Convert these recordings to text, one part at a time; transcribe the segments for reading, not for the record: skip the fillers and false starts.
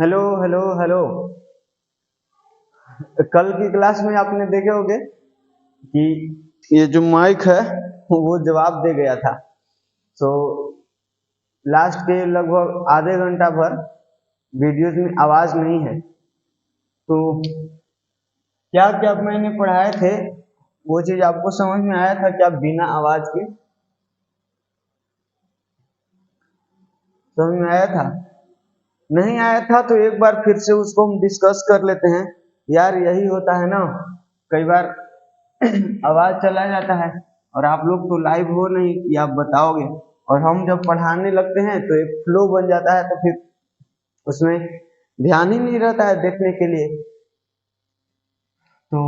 Hello hello hello. कल की class में आपने देखे होंगे कि ये जो माइक है वो जवाब दे गया था। सो लास्ट के लगभग आधे घंटा भर वीडियोस में आवाज नहीं है। तो क्या क्या मैंने पढ़ाए थे वो चीज आपको समझ में आया था क्या बिना आवाज के? समझ में आया था? नहीं आया था तो एक बार फिर से उसको हम डिस्कस कर लेते हैं। यार यही होता है ना, कई बार आवाज चला जाता है और आप लोग तो लाइव हो नहीं कि आप बताओगे, और हम जब पढ़ाने लगते हैं तो एक फ्लो बन जाता है, तो फिर उसमें ध्यान ही नहीं रहता है देखने के लिए। तो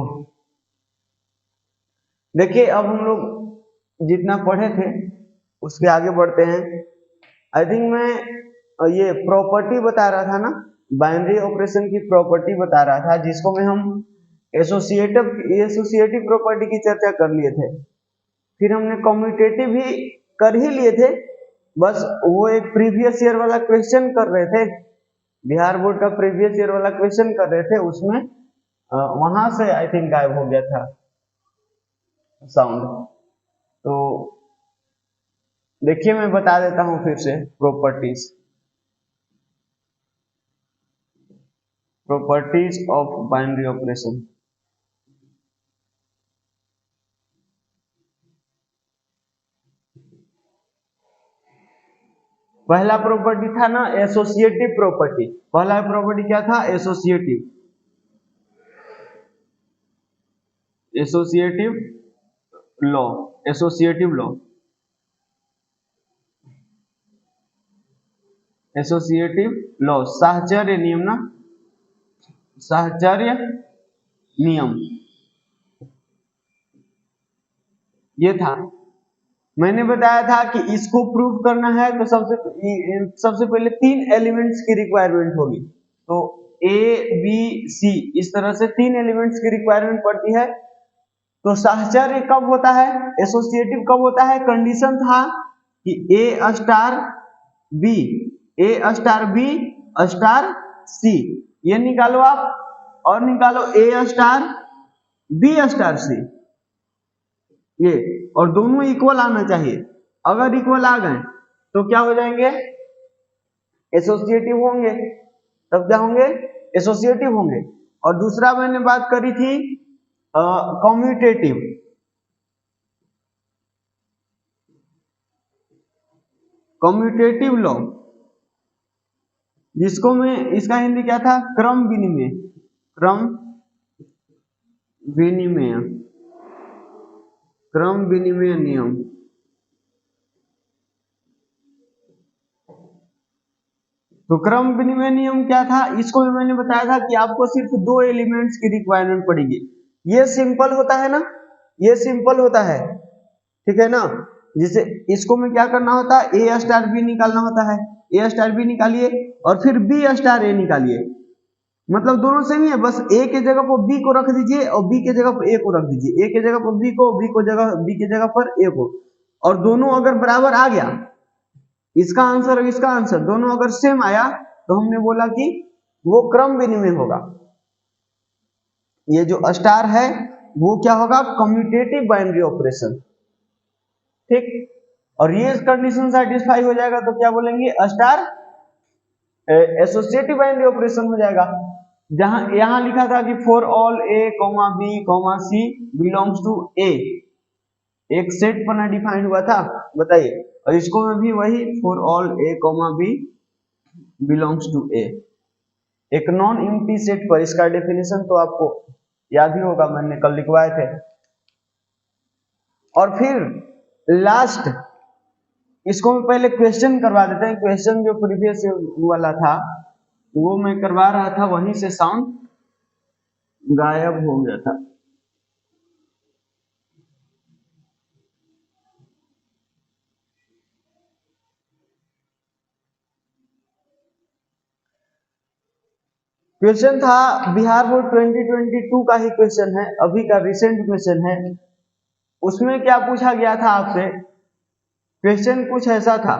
देखिए, अब हम लोग जितना पढ़े थे उसके आगे बढ़ते हैं। आई थिंक मैं ये प्रॉपर्टी बता रहा था ना, बाइनरी ऑपरेशन की प्रॉपर्टी बता रहा था, जिसको में हम एसोसिएटिव प्रॉपर्टी की चर्चा कर लिए थे। फिर हमने कम्यूटेटिव भी कर ही लिए थे, बस वो एक प्रीवियस ईयर वाला क्वेश्चन कर रहे थे, बिहार बोर्ड का प्रीवियस ईयर वाला क्वेश्चन कर रहे थे। उसमें वहां से आई थिंक गायब हो गया था साउंड। तो देखिए, मैं बता देता हूं फिर से प्रॉपर्टीज ऑफ बाइनरी ऑपरेशन। पहला प्रॉपर्टी था ना एसोसिएटिव प्रॉपर्टी। पहला प्रॉपर्टी क्या था? Associative associative law. Associative law associative law साहचर्य नियम ना, साहचर्य नियम ये था। मैंने बताया था कि इसको प्रूव करना है तो सबसे पहले 3 एलिमेंट्स की रिक्वायरमेंट होगी। तो ए बी सी इस तरह से 3 एलिमेंट्स की रिक्वायरमेंट पड़ती है। तो साहचर्य कब होता है, एसोसिएटिव कब होता है? कंडीशन था कि a star B, A star B star c, ये निकालो आप, और निकालो ए स्टार बी स्टार सी, ये, और दोनों इक्वल आना चाहिए। अगर इक्वल आ गए तो क्या हो जाएंगे? एसोसिएटिव होंगे। तब क्या होंगे? एसोसिएटिव होंगे। और दूसरा मैंने बात करी थी कम्यूटेटिव। कम्यूटेटिव लॉ, जिसको मैं, इसका हिंदी क्या था? क्रम विनिमय। क्रम विनिमय, क्रम विनिमय नियम। तो क्रम विनिमय नियम क्या था? इसको भी मैंने बताया था कि आपको सिर्फ 2 एलिमेंट्स की रिक्वायरमेंट पड़ेगी। ये सिंपल होता है ना, ये सिंपल होता है, ठीक है ना। जिसे इसको में क्या करना होता है? ए स्टार बी निकालना होता है। ए स्टार बी निकालिए और फिर बी स्टार ए निकालिए। मतलब दोनों सेम ही है, बस ए के जगह पर बी को रख दीजिए और बी के जगह पर ए को रख दीजिए। ए के जगह पर बी को, बी के जगह पर ए को, और दोनों अगर बराबर आ गया, इसका आंसर और इसका आंसर दोनों अगर सेम आया, तो हमने बोला कि वो क्रम विनिमय होगा। ये जो स्टार है वो क्या होगा? कम्यूटेटिव बाइनरी ऑपरेशन, ठीक। और ये कंडीशन सेटिस्फाई हो जाएगा तो क्या बोलेंगे? स्टार एसोसिएटिव बाइनरी ऑपरेशन हो जाएगा। जहां यहां लिखा था कि for all A comma B comma C belongs to A, एक सेट पर डिफाइंड हुआ था, बताइए। और इसको में भी वही for all A comma B belongs to A, एक नॉन एम्प्टी सेट पर। इसका डेफिनेशन तो आपको याद ही होगा, मैंने कल लिखवाए थे। और फिर लास्ट, इसको मैं पहले क्वेश्चन करवा देते हैं। क्वेश्चन जो प्रीवियस वाला था वो मैं करवा रहा था, वहीं से साउंड गायब हो गया था। क्वेश्चन था बिहार बोर्ड 2022 का ही क्वेश्चन है, अभी का रिसेंट क्वेश्चन है। उसमें क्या पूछा गया था आपसे? क्वेश्चन कुछ ऐसा था,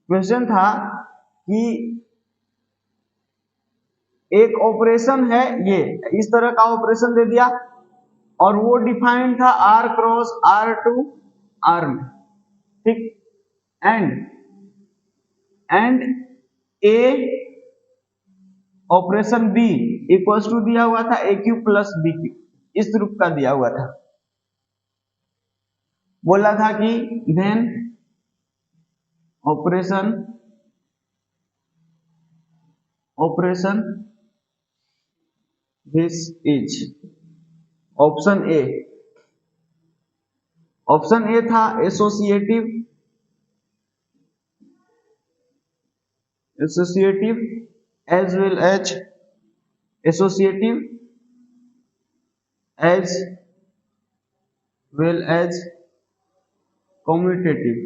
क्वेश्चन था कि एक ऑपरेशन है, ये इस तरह का ऑपरेशन दे दिया और वो डिफाइंड था r cross r to r में, ठीक। And a operation b equals to दिया हुआ था a cube plus b cube, इस रूप का दिया हुआ था। बोला था कि then operation this is option a था associative as well as commutative।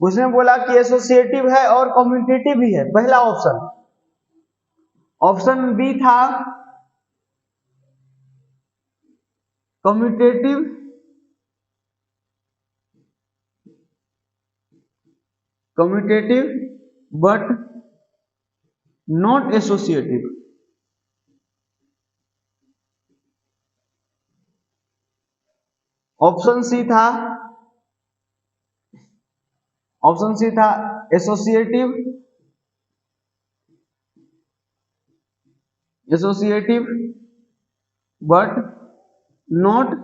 उसने बोला कि एसोसिएटिव है और कम्यूटेटिव भी है, पहला ऑप्शन। ऑप्शन बी था commutative but not associative. Option C था associative but not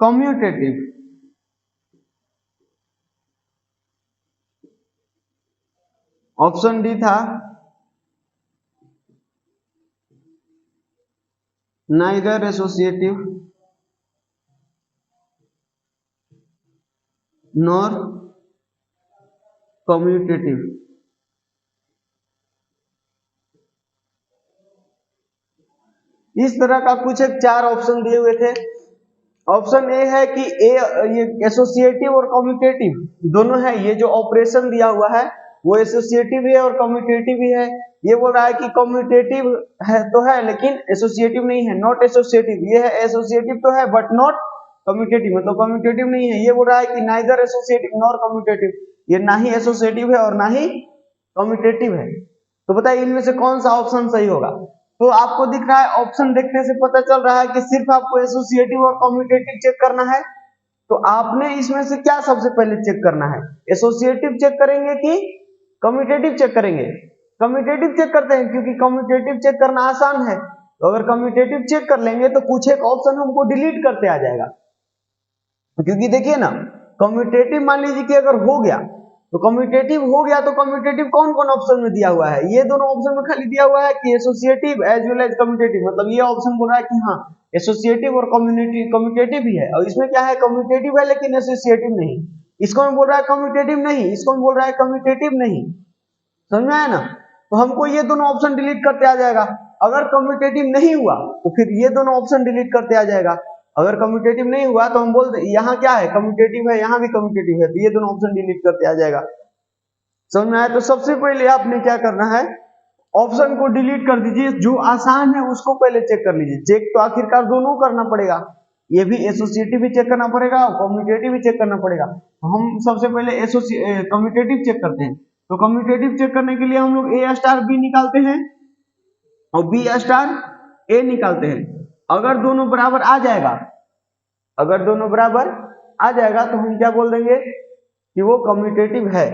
commutative. Option D था नाइदर एसोसिएटिव नॉर कम्यूटेटिव। इस तरह का कुछ एक 4 ऑप्शन दिए हुए थे। ऑप्शन ए है कि ये एसोसिएटिव और कम्यूटेटिव दोनों है। ये जो ऑपरेशन दिया हुआ है वो एसोसिएटिव है और कम्यूटेटिव भी है। ये बोल रहा है कि कम्यूटेटिव है तो है लेकिन एसोसिएटिव नहीं है, नॉट एसोसिएटिव। ये है एसोसिएटिव तो है बट नॉट कम्यूटेटिव, मतलब कम्यूटेटिव नहीं है। ये बोल रहा है कि नाइदर एसोसिएटिव नॉर कम्यूटेटिव, ये ना ही एसोसिएटिव है और ना ही कम्यूटेटिव है। तो बताइए इनमें से कौन सा ऑप्शन सही होगा। तो आपको दिख रहा है, ऑप्शन देखने से पता चल रहा है कि सिर्फ आपको एसोसिएटिव और कम्यूटेटिव चेक करना है। तो आपने इसमें से क्या सबसे पहले चेक करना है, एसोसिएटिव चेक करेंगे कि कम्यूटेटिव चेक करेंगे? कम्यूटेटिव चेक करते हैं क्योंकि कम्यूटेटिव चेक करना आसान है। तो अगर कम्यूटेटिव चेक कर लेंगे तो कुछ एक ऑप्शन हमको डिलीट करते आ जाएगा, क्योंकि देखिए ना, कम्यूटेटिव मान लीजिए कि अगर हो गया तो कम्यूटेटिव हो गया तो कम्यूटेटिव कौन कौन ऑप्शन में दिया हुआ है? ये दोनों ऑप्शन में खाली दिया हुआ है कि associative as well as commutative, मतलब ये ऑप्शन बोल रहा है कि हाँ एसोसिएटिव और कम्यूटेटिव भी है। और इसमें क्या है, कम्यूटेटिव है लेकिन एसोसिएटिव नहीं। इसको में बोल रहा है कम्यूटेटिव नहीं, इसको में बोल रहा है कम्यूटेटिव नहीं। समझ में आया ना? तो हमको ये दोनों ऑप्शन डिलीट करते आ जाएगा। अगर कम्यूटेटिव नहीं हुआ तो फिर ये दोनों ऑप्शन डिलीट करते आ जाएगा। अगर कम्यूटेटिव नहीं हुआ तो हम बोलते यहाँ क्या है, कम्यूटेटिव है, यहाँ भी कम्यूटेटिव है, तो ये दोनों ऑप्शन डिलीट करते आ जाएगा। समझ में आया? तो सबसे पहले आपने क्या करना है, ऑप्शन को डिलीट कर दीजिए, जो आसान है उसको पहले चेक कर लीजिए। चेक तो आखिरकार दोनों करना पड़ेगा, ये भी एसोसिएटिव भी चेक करना पड़ेगा और कम्यूटेटिव भी चेक करना पड़ेगा। तो हम सबसे पहले कम्यूटेटिव चेक करते हैं। तो कम्यूटेटिव चेक करने के लिए हम लोग ए स्टार बी निकालते हैं और बी स्टार ए निकालते हैं। अगर दोनों बराबर आ जाएगा, अगर दोनों बराबर आ जाएगा तो हम क्या बोल देंगे कि वो कम्यूटेटिव है।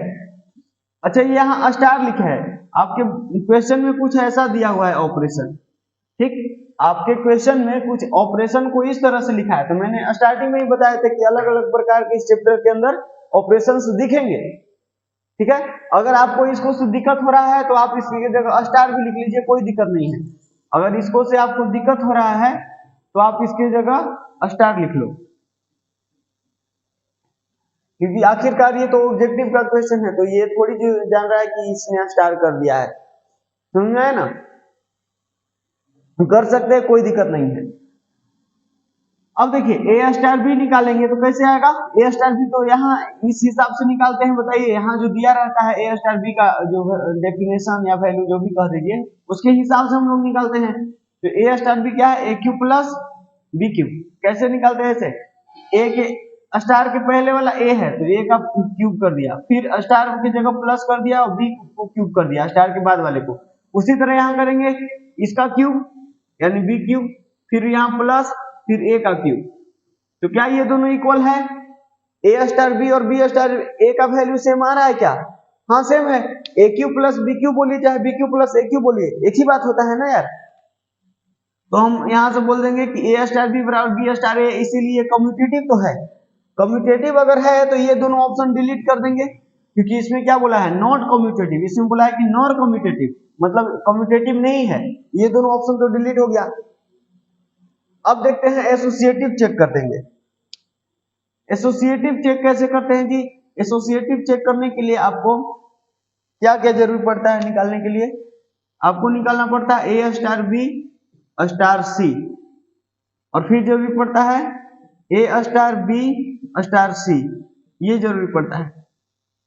अच्छा, ये यहाँ स्टार लिखा है, आपके क्वेश्चन में कुछ ऐसा दिया हुआ है ऑपरेशन, ठीक। आपके क्वेश्चन में कुछ ऑपरेशन को इस तरह से लिखा है। तो मैंने स्टार्टिंग में ही बताया था कि अलग अलग प्रकार के इस चैप्टर के अंदर ऑपरेशंस दिखेंगे, ठीक है। अगर आपको इसको से दिक्कत हो रहा है तो आप इसकी जगह स्टार भी लिख लीजिए, कोई दिक्कत नहीं है। अगर इसको से आपको दिक्कत हो रहा है तो आप इसकी जगह स्टार लिख लो, क्योंकि आखिरकार ये तो ऑब्जेक्टिव का क्वेश्चन है, तो ये थोड़ी जो जान रहा है कि इसने स्टार कर दिया है। समझ में आया ना? कर सकते हैं, कोई दिक्कत नहीं है। अब देखिए ए स्टार बी निकालेंगे तो कैसे आएगा? ए स्टार बी तो यहाँ इस हिसाब से निकालते हैं। बताइए, यहाँ जो दिया रहता है ए स्टार बी का जो डेफिनेशन या वैल्यू जो भी कह दीजिए, उसके हिसाब से हम लोग निकालते हैं। तो ए स्टार बी क्या है, ए क्यू प्लस बी क्यू। कैसे निकालते हैं ऐसे? ए के स्टार के पहले वाला ए है तो ए का क्यूब कर दिया, फिर स्टार की जगह प्लस कर दिया और बी को क्यूब कर दिया स्टार के बाद वाले को। उसी तरह यहाँ करेंगे इसका क्यूब यानी बी क्यूब, फिर यहाँ प्लस, फिर ए का क्यूब। तो क्या ये दोनों इक्वल है? ए स्टार बी और बी स्टार ए का वैल्यू सेम आ रहा है क्या? हाँ सेम है। ए क्यूब प्लस बी क्यूब बोलिए चाहे बी क्यूब प्लस ए क्यूब बोलिए, एक ही बात होता है ना यार। तो हम यहाँ से बोल देंगे कि ए स्टार बी बराबर बी स्टार ए, इसीलिए कम्यूटेटिव तो है। कम्यूटेटिव अगर है तो ये दोनों ऑप्शन डिलीट कर देंगे, क्योंकि इसमें क्या बोला है? Not commutative. इसमें बोला है कि नॉन कम्यूटेटिव, मतलब कम्यूटेटिव नहीं है। ये दोनों ऑप्शन तो डिलीट हो गया। अब देखते हैं एसोसिएटिव चेक कर देंगे। एसोसिएटिव चेक कैसे करते हैं जी? एसोसिएटिव चेक करने के लिए आपको क्या क्या जरूरी पड़ता है निकालने के लिए? आपको निकालना पड़ता है ए स्टार बी स्टार सी, और फिर जरूरी पड़ता है ए स्टार बी स्टार सी, ये जरूरी पड़ता है।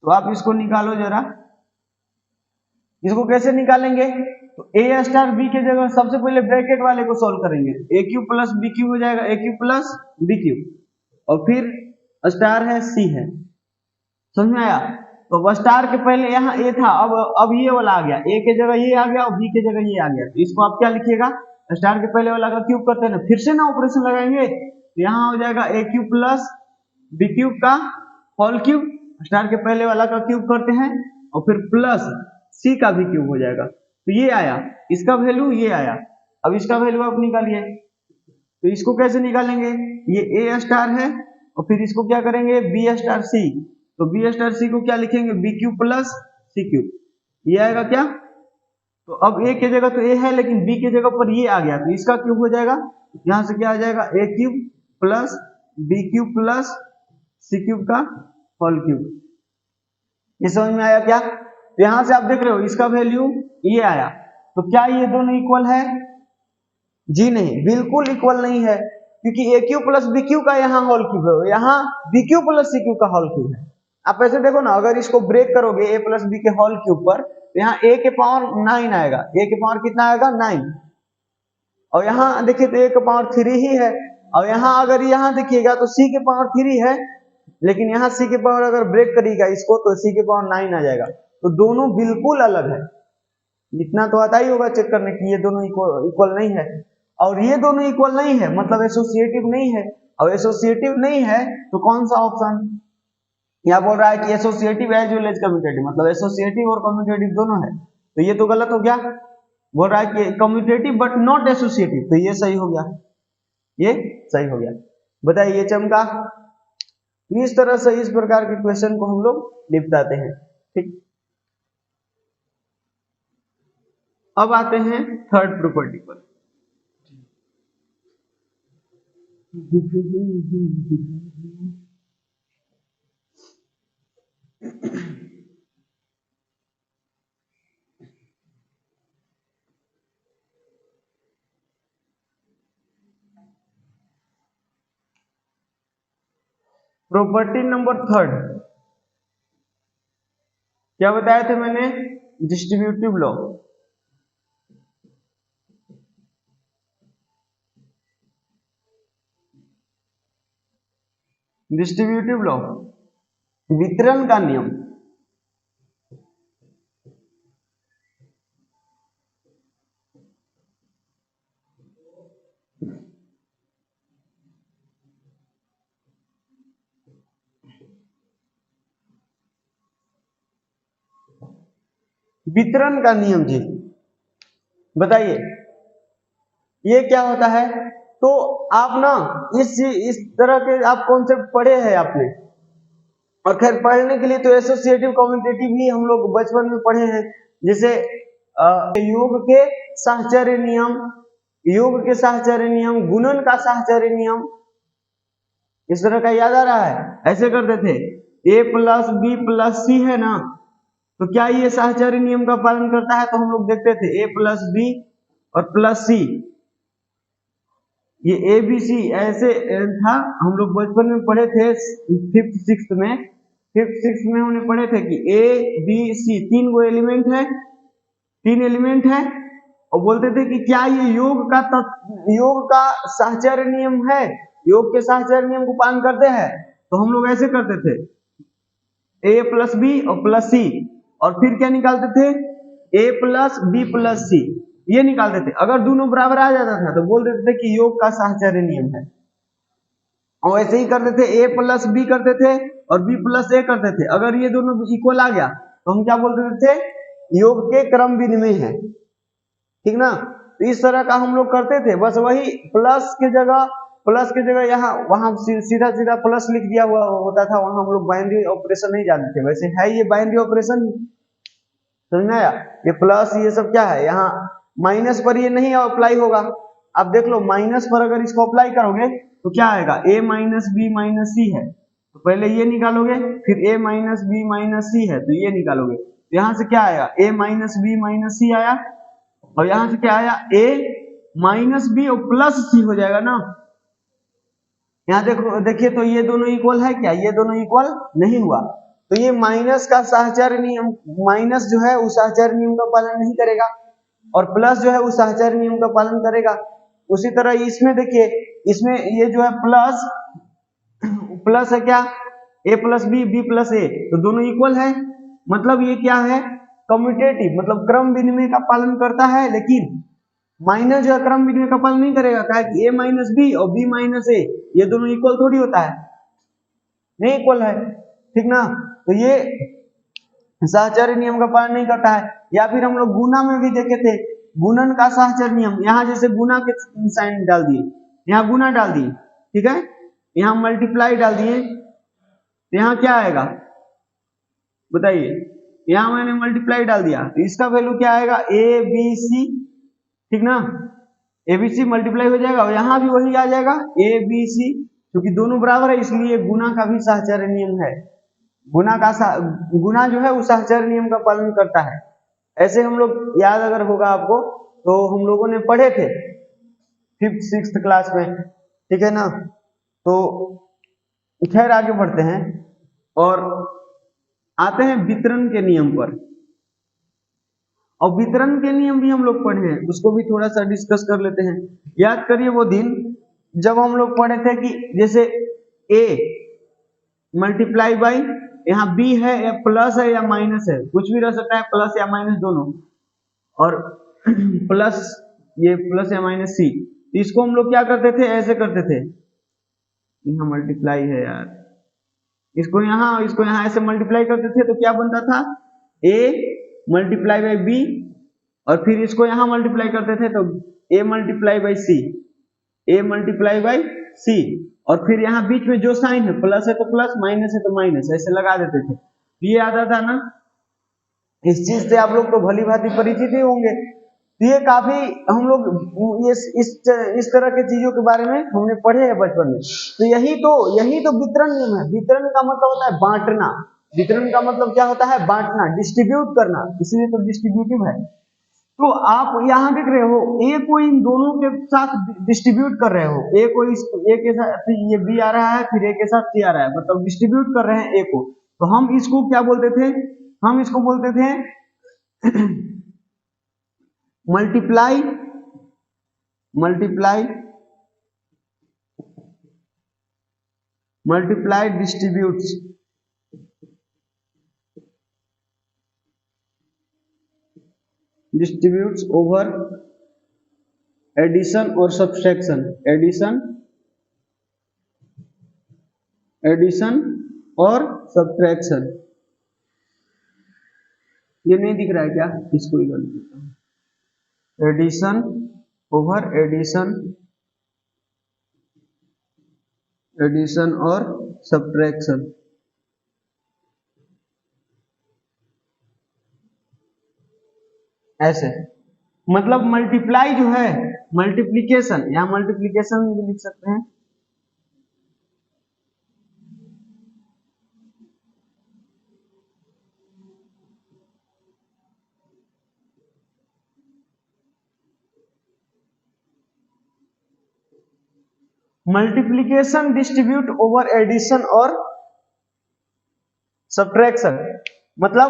तो आप इसको निकालो जरा। इसको कैसे निकालेंगे? तो ए स्टार बी के जगह सबसे पहले ब्रैकेट वाले को सॉल्व करेंगे। ए क्यूब प्लस बी क्यूब हो जाएगा, A cube plus B cube, और फिर स्टार है सी है। समझ में आया? तो स्टार के पहले यहाँ ए था, अब ये वाला आ गया, ए के जगह ये आ गया और बी के जगह ये आ गया। तो इसको आप क्या लिखिएगा? स्टार के पहले वाला का क्यूब करते हैं ना, फिर से ना ऑपरेशन लगाएंगे, तो यहाँ हो जाएगा A cube plus B cube का होल क्यूब, स्टार के पहले वाला का क्यूब करते हैं, और फिर प्लस सी का भी क्यूब हो जाएगा। तो ये आया, इसका वैल्यू ये आया। अब इसका वैल्यू आप निकालिए। तो इसको कैसे निकालेंगे? ये ए स्टार है और फिर इसको क्या करेंगे? B star c. तो बी स्टार सी को क्या लिखेंगे? B cube plus C cube, ये आएगा क्या? तो अब ए के जगह तो ए है, लेकिन बी के जगह पर ये आ गया, तो इसका क्यूब हो जाएगा। यहां से क्या आ जाएगा? A cube plus B cube plus C cube का होल क्यूब। ये समझ में आया क्या? तो यहां से आप देख रहे हो इसका वैल्यू ये आया। तो क्या ये दोनों इक्वल है? जी नहीं, बिल्कुल इक्वल नहीं है, क्योंकि ए क्यूब प्लस बी क्यूब का यहाँ होल क्यूब है, यहाँ B cube plus C cube का होल क्यूब है। आप ऐसे देखो ना, अगर इसको ब्रेक करोगे ए प्लस बी के होल क्यूब पर, तो यहाँ ए के पावर 9 आएगा। ए के पावर कितना आएगा? 9। और यहाँ देखिए तो ए के पावर 3 ही है, और यहाँ अगर यहाँ देखिएगा तो सी के पावर 3 है, लेकिन यहाँ सी के पावर अगर ब्रेक करिएगा इसको तो सी के पावर 9 आ जाएगा। तो दोनों बिल्कुल अलग है। इतना तो आता ही होगा चेक करने की ये दोनों इक्वल नहीं है। और ये दोनों इक्वल नहीं है मतलब एसोसिएटिव नहीं है, और एसोसिएटिव नहीं है तो कौन सा ऑप्शन? यहाँ बोल रहा है कि associative as well as commutative, मतलब एसोसिएटिव और कम्यूटेटिव दोनों है, तो ये तो गलत हो गया। बोल रहा है कि कम्यूटेटिव बट नॉट एसोसिएटिव, तो ये सही हो गया, ये सही हो गया। बताइए चमका। इस तरह से इस प्रकार के क्वेश्चन को हम लोग निपटाते हैं। ठीक, अब आते हैं थर्ड प्रॉपर्टी पर। प्रॉपर्टी नंबर थर्ड क्या बताया था मैंने? Distributive law. डिस्ट्रीब्यूटिव लॉ, वितरण का नियम। वितरण का नियम जी, बताइए ये क्या होता है? तो आप ना इस तरह के आप कॉन्सेप्ट पढ़े हैं आपने, और खैर पढ़ने के लिए तो एसोसिएटिव कम्यूटेटिव ही हम लोग बचपन में पढ़े हैं। जैसे योग के साहचर्य नियम, योग के साहचर्य नियम, गुणन का साहचर्य नियम, इस तरह का याद आ रहा है? ऐसे करते थे, ए प्लस बी प्लस सी है ना, तो क्या ये साहचर्य नियम का पालन करता है? तो हम लोग देखते थे ए प्लस बी और प्लस सी, ये ए बी सी ऐसे था। हम लोग बचपन में पढ़े थे 5th 6th में, 5th 6th में हमने पढ़े थे कि A B C 3 go element है, 3 एलिमेंट है, और बोलते थे कि क्या ये योग का साहचर्य नियम है, योग के साहचर्य नियम को पालन करते हैं? तो हम लोग ऐसे करते थे a प्लस बी और प्लस सी, और फिर क्या निकालते थे a प्लस बी प्लस सी, ये निकालते थे। अगर दोनों बराबर आ जाता था तो बोल देते थे कि योग का साहचर्य नियम है। और ऐसे ही करते थे, a प्लस बी करते थे और b प्लस a करते थे। अगर ये दोनों इक्वल आ गया तो हम क्या बोल देते थे, योग के क्रम विनिमय है, ठीक ना। तो इस तरह का हम लोग करते थे, बस वही प्लस के जगह यहाँ वहां सीधा सीधा प्लस लिख दिया हुआ होता था, वहां हम लोग बाइनरी ऑपरेशन नहीं जानते थे। वैसे है ये बाइनरी ऑपरेशन, समझ में आया। ये प्लस ये सब क्या है, यहाँ माइनस पर ये नहीं अप्लाई होगा। अब देख लो, माइनस पर अगर इसको अप्लाई करोगे तो क्या आएगा, a माइनस बी माइनस सी है, तो पहले ये निकालोगे, फिर a माइनस बी माइनस सी है तो ये निकालोगे। यहाँ से क्या आएगा, a माइनस बी माइनस सी आया, और यहाँ से क्या आया, a माइनस बी और प्लस सी हो जाएगा ना। यहाँ देखो, देखिए तो ये दोनों इक्वल है क्या, ये दोनों इक्वल नहीं हुआ। तो ये माइनस का साहचर्य नियम, माइनस जो है उस साहचर्य नियम का पालन नहीं करेगा, और प्लस जो है उस साहचर्य नियम का पालन करेगा। उसी तरह इसमें देखिए, इसमें ये जो है प्लस है क्या, a plus B B plus A, तो दोनों इक्वल है। मतलब ये क्या है, कम्यूटेटिव, मतलब क्रम विनिमय का पालन करता है। लेकिन माइनस जो है क्रम विनिमय का पालन नहीं करेगा, क्या कि a माइनस बी और b माइनस ए ये दोनों इक्वल थोड़ी होता है, नहीं इक्वल है, ठीक ना। तो ये साहचर्य नियम का पालन नहीं करता है। या फिर हम लोग गुना में भी देखे थे, गुणन का साहचर्य नियम, यहाँ जैसे गुना के साइन डाल दिए, यहाँ गुना डाल दिए, ठीक है, यहाँ मल्टीप्लाई डाल दिए, तो यहाँ क्या आएगा बताइए, यहाँ मैंने मल्टीप्लाई डाल दिया तो इसका वैल्यू क्या आएगा, ए बी सी, ठीक ना, ए बी सी मल्टीप्लाई हो जाएगा, और यहाँ भी वही आ जाएगा ए बी सी, क्योंकि दोनों बराबर है इसलिए गुना का भी साहचर्य नियम है। गुना जो है उस साहचर्य नियम का पालन करता है। ऐसे हम लोग याद अगर होगा आपको तो हम लोगों ने पढ़े थे 5th 6th क्लास में, ठीक है ना। तो खैर आगे बढ़ते हैं और आते हैं वितरण के नियम पर। और वितरण के नियम भी हम लोग पढ़े हैं, उसको भी थोड़ा सा डिस्कस कर लेते हैं। याद करिए वो दिन जब हम लोग पढ़े थे कि जैसे a मल्टीप्लाई बाई, यहाँ b है या प्लस है या माइनस है, कुछ भी रह सकता है, प्लस या माइनस दोनों, और प्लस ये प्लस या माइनस सी, इसको हम लोग क्या करते थे, ऐसे करते थे, यहाँ मल्टीप्लाई है यार, इसको यहाँ ऐसे मल्टीप्लाई करते थे तो क्या बनता था, a मल्टीप्लाई बाई b, और फिर इसको यहाँ मल्टीप्लाई करते थे तो a multiply by C, a multiply by C, और फिर यहाँ बीच में जो साइन है, प्लस है तो प्लस, माइनस है तो माइनस, ऐसे लगा देते थे। ये आता था ना, इस चीज से आप लोग तो भली भांति परिचित ही होंगे। तो ये काफी हम लोग ये इस तरह के चीजों के बारे में हमने पढ़े हैं बचपन में। तो यही तो वितरण नियम है। वितरण का मतलब होता है बांटना, वितरण का मतलब क्या होता है, बांटना, डिस्ट्रीब्यूट करना, इसलिए तो डिस्ट्रीब्यूटिव है। तो आप यहाँ देख रहे हो ए को इन दोनों के साथ डिस्ट्रीब्यूट कर रहे हो, ए को ए के साथ ये बी आ रहा है, फिर ए के साथ सी आ रहा है, मतलब डिस्ट्रीब्यूट कर रहे हैं ए को। तो हम इसको क्या बोलते थे, हम इसको बोलते थे मल्टीप्लाई डिस्ट्रीब्यूट्स, ओवर एडिशन और सब्सट्रैक्शन, एडिशन और सब्सट्रैक्शन। ये नहीं दिख रहा है क्या, इसको ही कर देता हूं, एडिशन ओवर एडिशन और सब्सट्रैक्शन। ऐसे मतलब मल्टीप्लाई जो है मल्टीप्लिकेशन, यहाँ मल्टीप्लिकेशन भी लिख सकते हैं, मल्टीप्लिकेशन डिस्ट्रीब्यूट ओवर एडिशन और सब्ट्रैक्शन, मतलब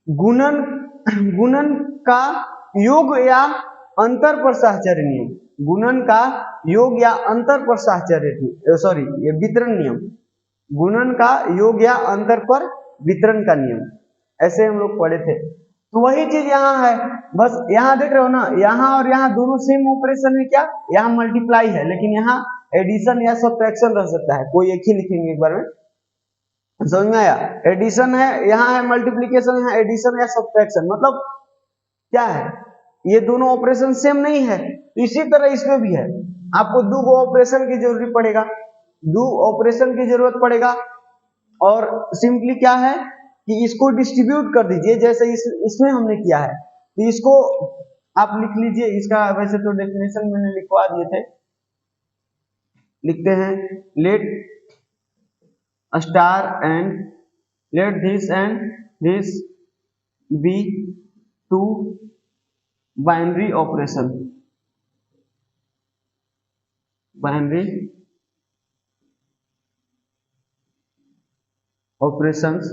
गुणन का योग या अंतर पर साहचर्य नियम, गुणन का योग या अंतर पर साहचर्य, सॉरी ये वितरण नियम, गुणन का योग या अंतर पर वितरण का नियम, ऐसे हम लोग पढ़े थे। तो वही चीज यहाँ है, बस यहाँ देख रहे हो ना, यहाँ और यहाँ दोनों सेम ऑपरेशन है, क्या यहाँ मल्टीप्लाई है, लेकिन यहाँ एडिशन या सब्ट्रैक्शन रह सकता है, कोई एक ही लिखेंगे एक बार में, समझ में आया। एडिशन है, यहाँ है मल्टीप्लीकेशन, यहाँ एडिशन या सब्ट्रैक्शन, मतलब क्या है, ये दोनों ऑपरेशन सेम नहीं है। तो इसी तरह इसमें भी है, आपको दो ऑपरेशन की जरूरत पड़ेगा, दो ऑपरेशन की जरूरत पड़ेगा, और सिंपली क्या है कि इसको डिस्ट्रीब्यूट कर दीजिए, जैसे इसमें हमने किया है। तो इसको आप लिख लीजिए, इसका वैसे तो डेफिनेशन मैंने लिखवा दिए थे, लिखते हैं, let star and let this and this be two binary operation, binary operations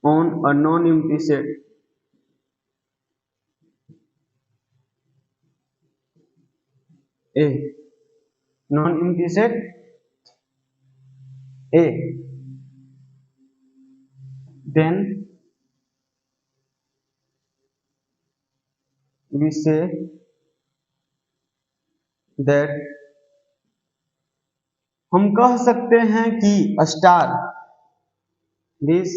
on a non-empty set A, non-empty set A, then we say that, हम कह सकते हैं कि star, this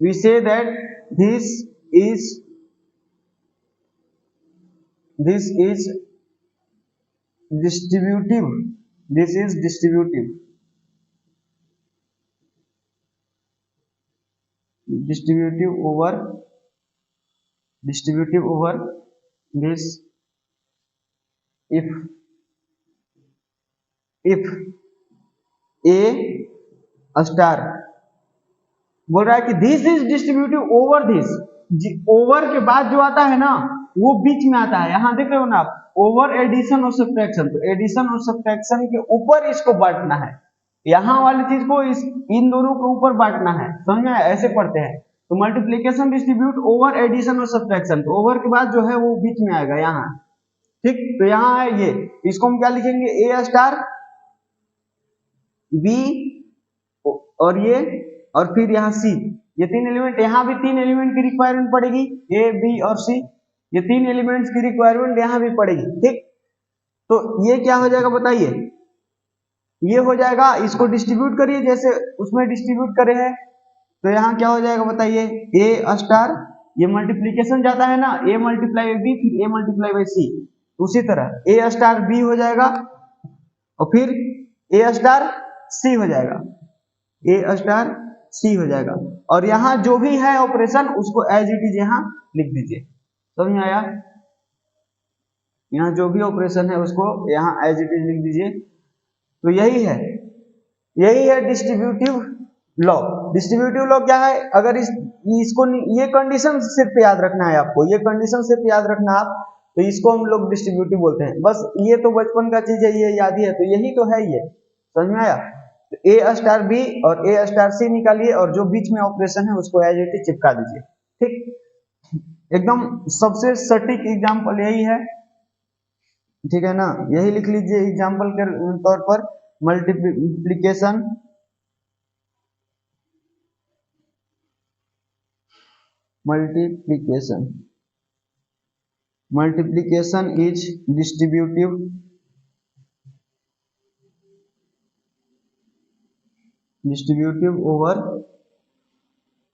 we say that this is distributive, this is distributive over this if a star बोल रहा है कि this is distributive over this, over के बाद जो आता है ना वो बीच में आता है, यहां देख रहे हो ना आप, ओवर एडिशन और सब्ट्रैक्शन, तो एडिशन और सब्ट्रैक्शन के ऊपर इसको बांटना है, यहां वाली चीज को इन दोनों के ऊपर बांटना है, समझ में, ऐसे पढ़ते हैं। तो मल्टीप्लीकेशन डिस्ट्रीब्यूट ओवर एडिशन और सब्ट्रैक्शन, तो ओवर के बाद जो है वो बीच में आएगा यहाँ, ठीक। तो यहाँ है ये, इसको हम क्या लिखेंगे, ए स्टार बी और ये, और फिर यहाँ सी, ये तीन एलिमेंट, यहाँ भी तीन एलिमेंट की रिक्वायरमेंट पड़ेगी, ए बी और सी, ये तीन एलिमेंट्स की रिक्वायरमेंट यहाँ भी पड़ेगी, ठीक। तो ये क्या हो जाएगा बताइए, ये हो जाएगा, इसको डिस्ट्रीब्यूट करिए जैसे उसमें डिस्ट्रीब्यूट करे हैं, तो यहाँ क्या हो जाएगा बताइए, ए स्टार, ये मल्टीप्लीकेशन जाता है ना, ए मल्टीप्लाई बाई बी, फिर ए मल्टीप्लाई बाई सी, उसी तरह ए स्टार बी हो जाएगा, और फिर ए स्टार सी हो जाएगा, ए स्टार सी हो जाएगा, और यहाँ जो भी है ऑपरेशन उसको एज इट इज यहाँ लिख दीजिए, समझ में आया। यहाँ जो भी ऑपरेशन है उसको यहाँ एज इट इज लिख दीजिए। तो यही है डिस्ट्रीब्यूटिव लॉ। डिस्ट्रीब्यूटिव लॉ क्या है, अगर इसको ये कंडीशन सिर्फ याद रखना है आपको, ये कंडीशन सिर्फ याद रखना आप, तो इसको हम लोग डिस्ट्रीब्यूटिव बोलते हैं, बस ये तो बचपन का चीज है, ये याद ही है, तो यही तो है, ये समझ में आया। तो ए स्टार बी और ए स्टार सी निकालिए, और जो बीच में ऑपरेशन है उसको एज इट इज चिपका दीजिए, ठीक। एकदम सबसे सटीक एग्जाम्पल यही है, ठीक है ना, यही लिख लीजिए एग्जाम्पल के तौर पर, multiplication is distributive over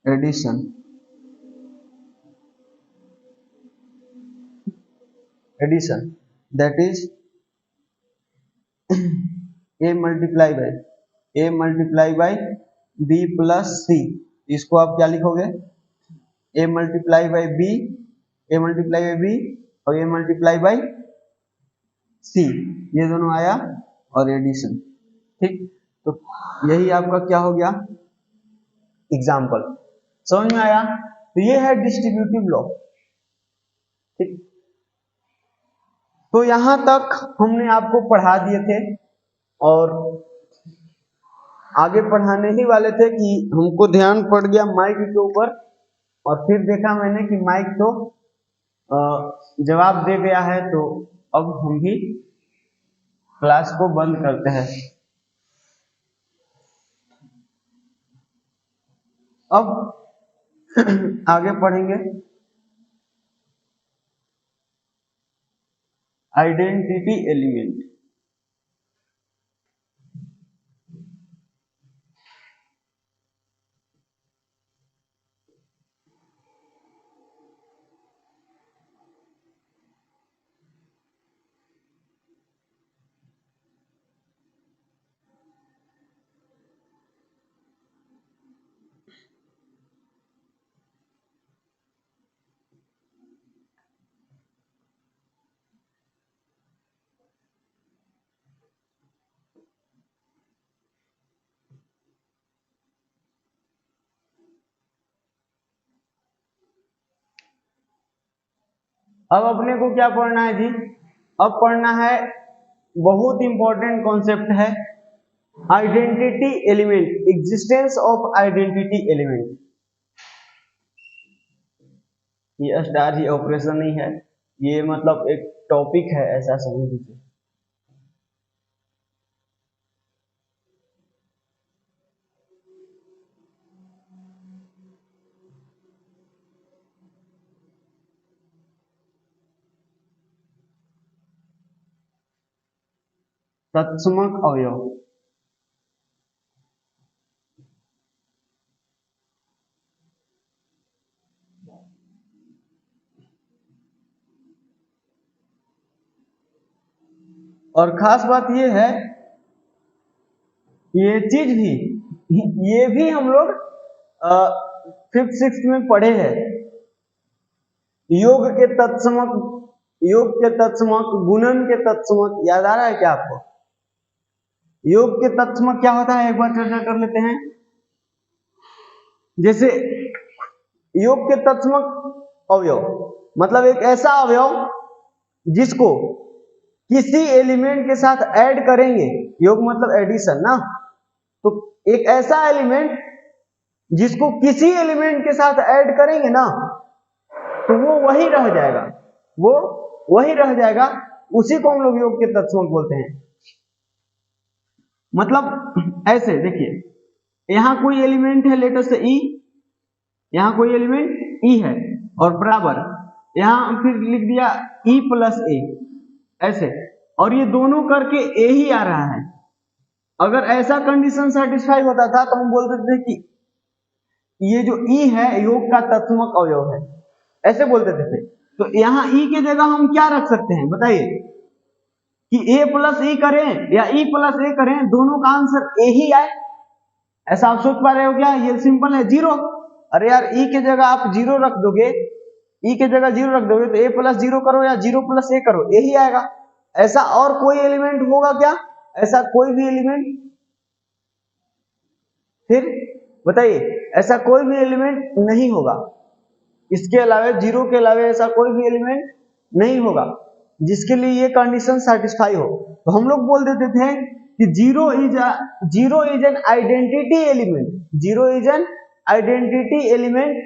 addition, that is a multiply by b plus c, इसको आप क्या लिखोगे, a मल्टीप्लाई बाई b और a मल्टीप्लाई बाई c, ये दोनों आया, और एडिशन, ठीक। तो यही आपका क्या हो गया एग्जाम्पल, समझ में आया। तो ये है डिस्ट्रीब्यूटिव लॉ, ठीक। तो यहां तक हमने आपको पढ़ा दिए थे, और आगे पढ़ाने ही वाले थे कि हमको ध्यान पड़ गया माइक के ऊपर, और फिर देखा मैंने कि माइक तो जवाब दे गया है, तो अब हम भी क्लास को बंद करते हैं। अब आगे पढ़ेंगे आइडेंटिटी एलिमेंट। अब अपने को क्या पढ़ना है जी? अब पढ़ना है बहुत इंपॉर्टेंट कॉन्सेप्ट है identity element, existence of identity element. ये स्टार ही ऑपरेशन नहीं है, ये मतलब एक टॉपिक है, ऐसा समझ लीजिए। तत्समक अवयव, और खास बात ये है, ये चीज भी, ये भी हम लोग 5th 6th में पढ़े हैं। योग के तत्समक, योग के तत्समक, गुणन के तत्समक, याद आ रहा है क्या आपको? योग के तत्समक क्या होता है, एक बार चर्चा कर लेते हैं। जैसे योग के तत्समक अवयव मतलब एक ऐसा अवयव जिसको किसी एलिमेंट के साथ ऐड करेंगे, योग मतलब एडिशन ना, तो एक ऐसा एलिमेंट जिसको किसी एलिमेंट के साथ ऐड करेंगे ना, तो वो वही रह जाएगा, वो वही रह जाएगा, उसी को हम लोग योग के तत्समक बोलते हैं। मतलब ऐसे देखिए, यहां कोई एलिमेंट है, लेटर से ई, यहां कोई एलिमेंट ई है और बराबर यहां फिर लिख दिया ई प्लस ए, ऐसे, और ये दोनों करके ए ही आ रहा है। अगर ऐसा कंडीशन सेटिस्फाई होता था तो हम बोल देते थे कि ये जो ई है योग का तत्समक अवयव है, ऐसे बोल देते थे। तो यहाँ ई की जगह हम क्या रख सकते हैं बताइए, कि ए प्लस ई करें या ई प्लस ए करें, दोनों का आंसर ए ही आए, ऐसा आप सोच पा रहे हो क्या? ये सिंपल है, जीरो। अरे यार ई के जगह आप जीरो रख दोगे, ई के जगह जीरो रख दोगे तो ए प्लस जीरो करो या जीरो प्लस ए करो, ए ही आएगा। ऐसा और कोई एलिमेंट होगा क्या? ऐसा कोई भी एलिमेंट, फिर बताइए, ऐसा कोई भी एलिमेंट नहीं होगा। इसके अलावा, जीरो के अलावा ऐसा कोई भी एलिमेंट नहीं होगा जिसके लिए ये कंडीशन सेटिस्फाई हो। तो हम लोग बोल देते थे कि zero is an identity element, zero is an identity element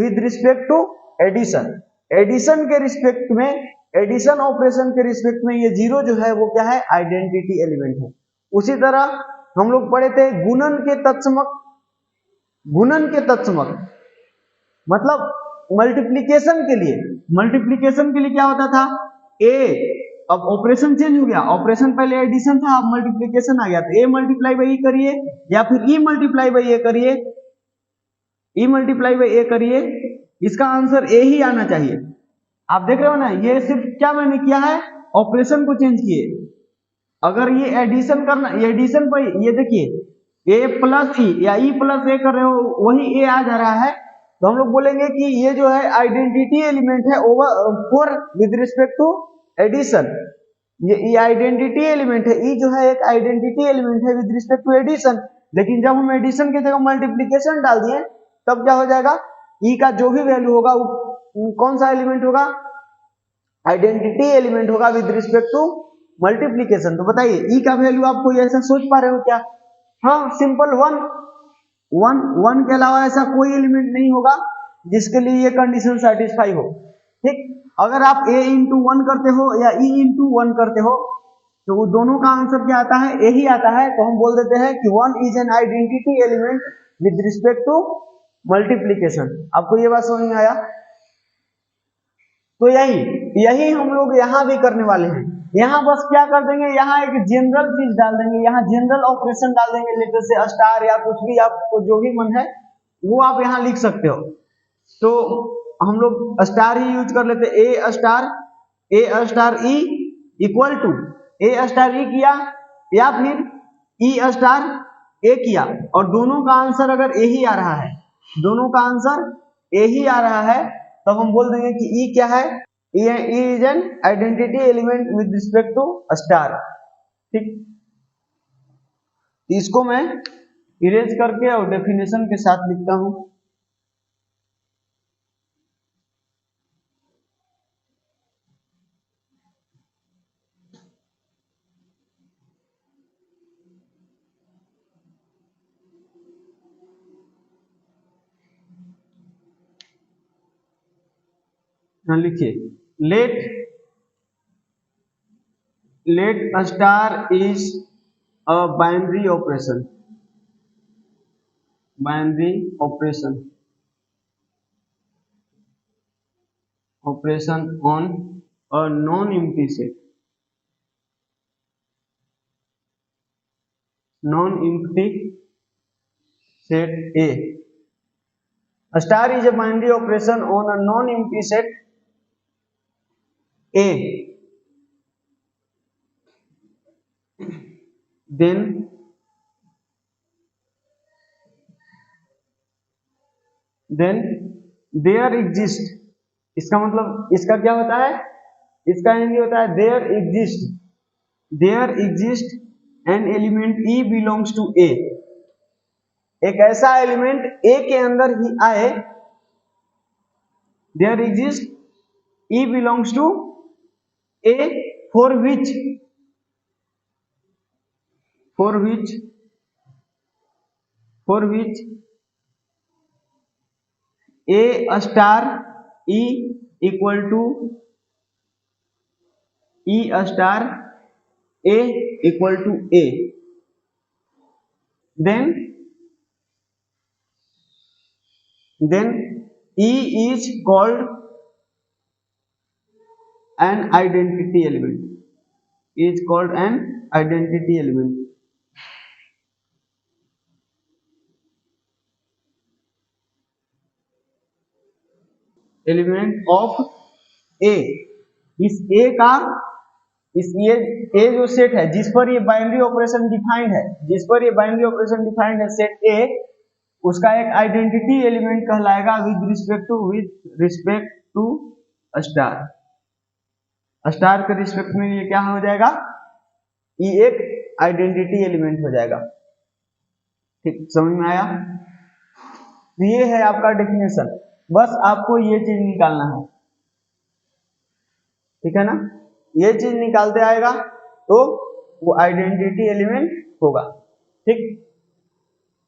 with respect to addition. Addition के रिस्पेक्ट में, एडिशन ऑपरेशन के रिस्पेक्ट में ये जीरो जो है वो क्या है? आइडेंटिटी एलिमेंट है। उसी तरह हम लोग पढ़े थे गुणन के तत्समक, गुणन के तत्समक मतलब मल्टीप्लिकेशन के लिए, मल्टीप्लिकेशन के लिए क्या होता था? ए, अब ऑपरेशन चेंज हो गया, ऑपरेशन पहले एडिशन था, अब मल्टीप्लिकेशन आ गया, तो ए मल्टीप्लाई बाई ई करिए या फिर ई मल्टीप्लाई बाई ए करिए, ई मल्टीप्लाई बाई ए करिए, इसका आंसर ए ही आना चाहिए। आप देख रहे हो ना, ये सिर्फ क्या मैंने किया है? ऑपरेशन को चेंज किए। अगर ये एडिशन करना, ये एडिशन पर, ये देखिए ए प्लस ई या ई प्लस ए कर रहे हो, वही ए आ जा रहा है, तो हम लोग बोलेंगे कि ये जो है आइडेंटिटी एलिमेंट है over for with respect to addition. ये आइडेंटिटी एलिमेंट है, ई जो है एक आइडेंटिटी एलिमेंट है विद रिस्पेक्ट टू एडिशन। लेकिन जब हम एडिशन की जगह मल्टीप्लिकेशन डाल दिए तब क्या हो जाएगा? ई का जो भी वैल्यू होगा वो कौन सा एलिमेंट होगा? आइडेंटिटी एलिमेंट होगा विद रिस्पेक्ट टू मल्टीप्लिकेशन। तो बताइए ई का वैल्यू आप कोई ऐसा सोच पा रहे हो क्या? हाँ, सिंपल वन, वन के अलावा ऐसा कोई एलिमेंट नहीं होगा जिसके लिए ये कंडीशन सेटिस्फाई हो। ठीक, अगर आप a इंटू वन करते हो या e इंटू वन करते हो तो वो दोनों का आंसर क्या आता है? a ही आता है। तो हम बोल देते हैं कि one is an identity element with respect to multiplication. आपको ये बात समझ में आया? तो यही हम लोग यहाँ भी करने वाले हैं। यहाँ बस क्या कर देंगे, यहाँ एक जनरल चीज डाल देंगे, यहाँ जनरल ऑपरेशन डाल देंगे, लेटर से स्टार या कुछ भी आपको जो भी मन है वो आप यहाँ लिख सकते हो। तो हम लोग स्टार ही यूज कर लेते, A star E equal to A star E किया या फिर ई स्टार ए किया, और दोनों का आंसर अगर ए ही आ रहा है, दोनों का आंसर ए ही आ रहा है, तो हम बोल देंगे कि ई क्या है, e is an identity element with respect to star. ठीक, इसको मैं इरेज करके और डेफिनेशन के साथ लिखता हूं। लिखिए, let star is a binary operation on a non-empty set A. A star is a binary operation on a non-empty set A. Then there exist, इसका मतलब इसका क्या होता है, इसका हिंदी होता है there exist an element E belongs to A. एक ऐसा एलिमेंट A के अंदर ही आए, there exist E belongs to A for which A star E equal to E star A equal to A. Then E is called an identity element. Element of A. इस A का ये जो set है जिस पर ये binary operation defined है, set ए, उसका एक आइडेंटिटी एलिमेंट कहलाएगा विद रिस्पेक्ट टू स्टार के रिस्पेक्ट में ये क्या हो जाएगा, ये एक आइडेंटिटी एलिमेंट हो जाएगा। ठीक, समझ में आया? ये है आपका डेफिनेशन, बस आपको ये चीज निकालना है। ठीक है ना, ये चीज निकालते आएगा तो वो आइडेंटिटी एलिमेंट होगा। ठीक,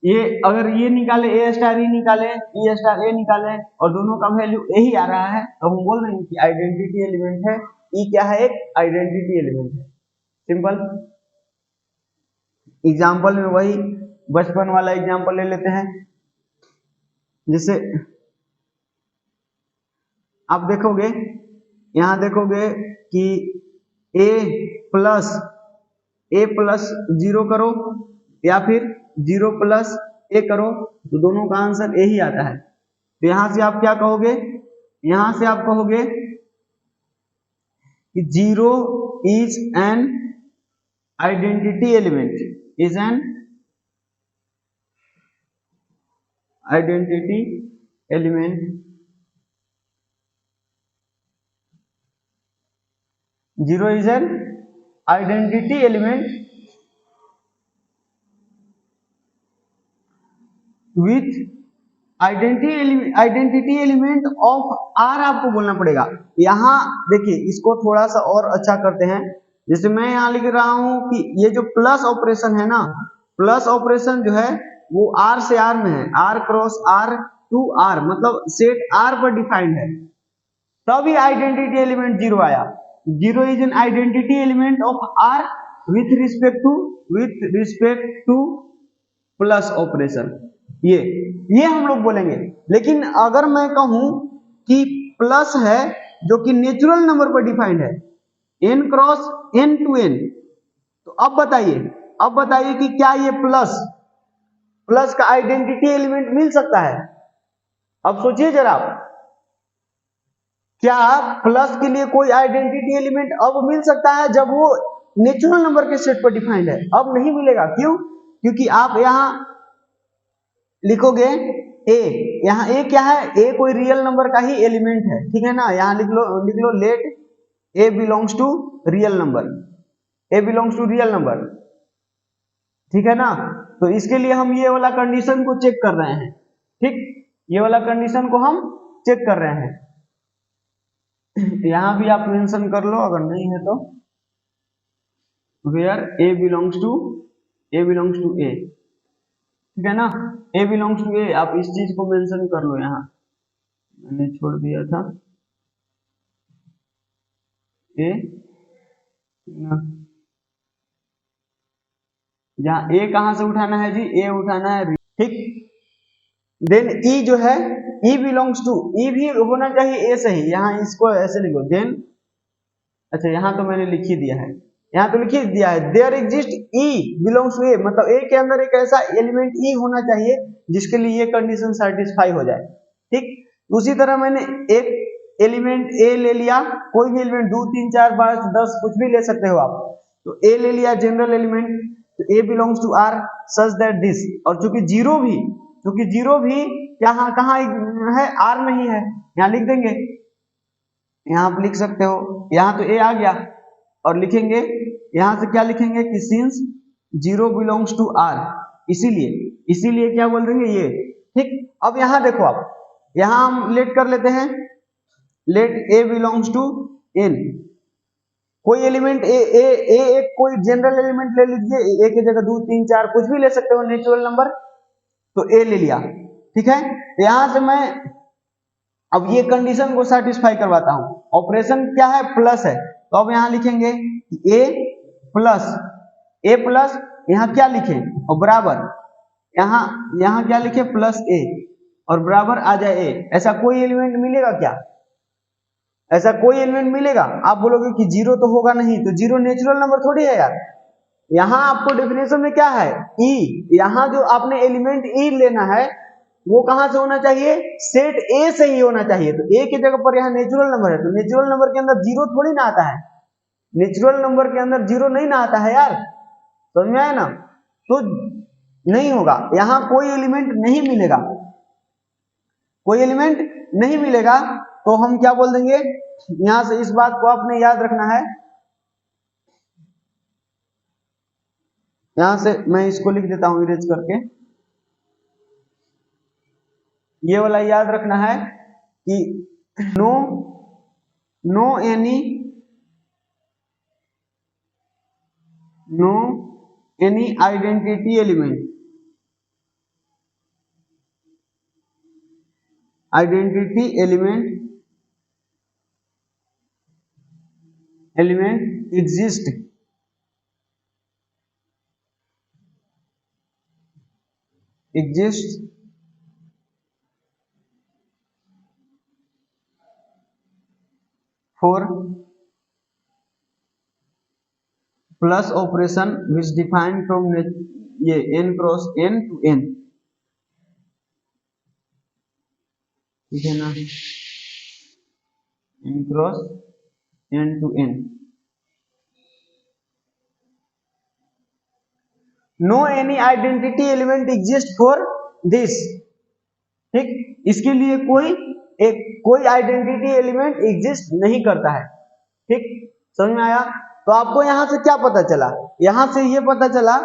ये अगर ये निकाले, ए स्टार ई निकाले, ई स्टार ए निकाले और दोनों का वैल्यू यही आ रहा है, तो हम बोल रहे हैं कि आइडेंटिटी एलिमेंट है। ई क्या है, एक आइडेंटिटी एलिमेंट है। सिंपल एग्जाम्पल में वही बचपन वाला एग्जाम्पल ले लेते हैं। जैसे आप देखोगे, यहां देखोगे कि a प्लस 0 करो या फिर 0 प्लस a करो, तो दोनों का आंसर a ही आता है। तो यहां से आप क्या कहोगे, यहां से आप कहोगे कि 0 is an identity element, 0 is an identity element with identity element of R आपको बोलना पड़ेगा। यहाँ देखिए, इसको थोड़ा सा और अच्छा करते हैं। जैसे मैं यहाँ लिख रहा हूं कि ये जो प्लस ऑपरेशन है ना, प्लस ऑपरेशन जो है वो R से R में है, R cross R to R, मतलब सेट R पर डिफाइंड है, तभी आइडेंटिटी एलिमेंट 0 आया। 0 is an identity element of R with respect to plus operation। ये हम लोग बोलेंगे। लेकिन अगर मैं कहूं कि प्लस है जो कि नेचुरल नंबर पर डिफाइंड है, n cross n to n, तो अब बताइए कि क्या ये प्लस का आइडेंटिटी एलिमेंट मिल सकता है? अब सोचिए जरा, क्या प्लस के लिए कोई आइडेंटिटी एलिमेंट अब मिल सकता है जब वो नेचुरल नंबर के सेट पर डिफाइंड है? अब नहीं मिलेगा। क्यों? क्योंकि आप यहां लिखोगे ए, यहाँ ए क्या है? ए कोई रियल नंबर का ही एलिमेंट है, ठीक है ना। यहाँ लिख लो let A belongs to real number, A belongs to real number, ठीक है ना। तो इसके लिए हम ये वाला कंडीशन को चेक कर रहे हैं, ठीक, ये वाला कंडीशन को हम चेक कर रहे हैं। यहां भी आप मेंशन कर लो अगर नहीं है तो, वेयर ए बिलोंग्स टू ए, ठीक है ना, ए बिलोंग्स टू ए, आप इस चीज को मेंशन कर लो। यहाँ मैंने छोड़ दिया था ए, जहाँ ए कहां से उठाना है जी? ए उठाना है, ठीक। देन ई जो है, ई बिलोंग्स टू, ई भी होना चाहिए ए से ही, यहाँ इसको ऐसे लिखो देन, अच्छा यहाँ तो मैंने लिख ही दिया है, यहाँ तो लिख ही दिया है, there exist E belongs to A, मतलब ए के अंदर एक ऐसा एलिमेंट ई होना चाहिए जिसके लिए ये कंडीशन सेटिस्फाई हो जाए, ठीक। उसी तरह मैंने एक एलिमेंट ए ले लिया, कोई भी एलिमेंट 2 3 4 5 10 कुछ भी ले सकते हो आप, तो ए ले लिया जनरल एलिमेंट, तो A belongs to R such that this, और चूंकि जीरो भी यहाँ कहाँ है? आर नहीं है, यहाँ लिख देंगे, यहाँ आप लिख सकते हो, यहाँ तो ए आ गया, और लिखेंगे यहां से क्या लिखेंगे कि since zero belongs to R, इसीलिए क्या बोल देंगे ये, ठीक। अब यहां देखो, आप यहां हम लेट कर लेते हैं, let A belongs to N, कोई एलिमेंट एक कोई जनरल एलिमेंट ले लीजिए, ए की जगह 2 3 4 कुछ भी ले सकते हो नेचुरल नंबर, तो ए ले लिया, ठीक है। यहां से मैं अब ये कंडीशन को सेटिस्फाई करवाता हूं, ऑपरेशन क्या है? प्लस है, तो अब यहां लिखेंगे ए प्लस यहां क्या लिखें? और बराबर, यहां क्या लिखे? प्लस ए, और बराबर आ जाए ए। ऐसा कोई एलिमेंट मिलेगा क्या? ऐसा कोई एलिमेंट मिलेगा? आप बोलोगे कि जीरो तो होगा नहीं, तो जीरो नेचुरल नंबर थोड़ी है यार। यहां आपको डेफिनेशन में क्या है? ई, यहां जो आपने एलिमेंट ई लेना है वो कहां से होना चाहिए? सेट ए से ही होना चाहिए। तो ए की जगह पर यहाँ नेचुरल नंबर है, तो नेचुरल नंबर के अंदर जीरो थोड़ी ना आता है, नेचुरल नंबर के अंदर जीरो नहीं ना आता है यार, समझ में आया ना। तो नहीं होगा, यहां कोई एलिमेंट नहीं मिलेगा, कोई एलिमेंट नहीं मिलेगा, तो हम क्या बोल देंगे? यहां से इस बात को आपने याद रखना है, यहां से मैं इसको लिख देता हूं इरेज करके, ये वाला याद रखना है कि no any identity element exist for plus operation which defined from ये n cross n to n, ठीक है ना, n cross n to n। No any identity element exist for this, ठीक, इसके लिए कोई आइडेंटिटी एलिमेंट एग्जिस्ट नहीं करता है, ठीक, समझ में आया। तो आपको यहां से क्या पता चला? यहां से ये पता चला,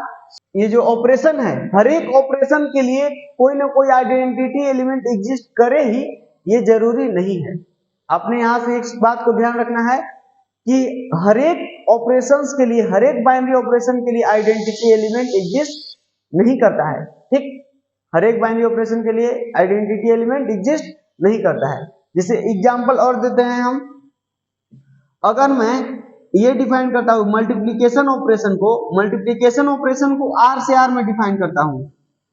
ये जो ऑपरेशन है, हर एक ऑपरेशन के लिए कोई ना कोई आइडेंटिटी एलिमेंट एग्जिस्ट करे ही, ये जरूरी नहीं है। आपने यहां से एक बात को ध्यान रखना है कि हर एक ऑपरेशंस के लिए, हर एक बाइनरी ऑपरेशन के लिए आइडेंटिटी एलिमेंट एग्जिस्ट नहीं करता है, ठीक, हर एक बाइनरी ऑपरेशन के लिए आइडेंटिटी एलिमेंट एग्जिस्ट नहीं करता है। जैसे एग्जांपल और देते हैं हम, अगर मैं ये डिफाइन करता हूं मल्टीप्लिकेशन ऑपरेशन को आर से आर में डिफाइन करता हूं,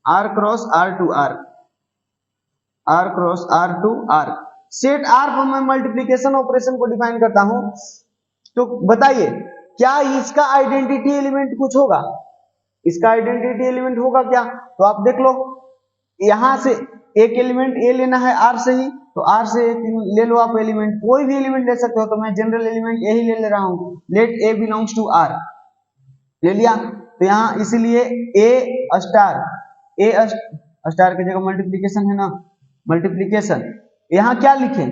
R cross R to R, R cross R to R. Set R पर मैं मल्टीप्लीकेशन ऑपरेशन को डिफाइन करता हूं, तो बताइए क्या इसका आइडेंटिटी एलिमेंट कुछ होगा? इसका आइडेंटिटी एलिमेंट होगा क्या? तो आप देख लो, यहां से एक एलिमेंट ए लेना है आर से ही, तो आर से एक ले लो आप एलिमेंट, कोई भी एलिमेंट ले सकते हो, तो मैं जनरल एलिमेंट ए ही ले रहा हूं। Let A belongs to R, ले लिया। तो यहां इसीलिए ए स्टार, ए स्टार की जगह मल्टीप्लीकेशन है ना, मल्टीप्लीकेशन। यहां क्या लिखे,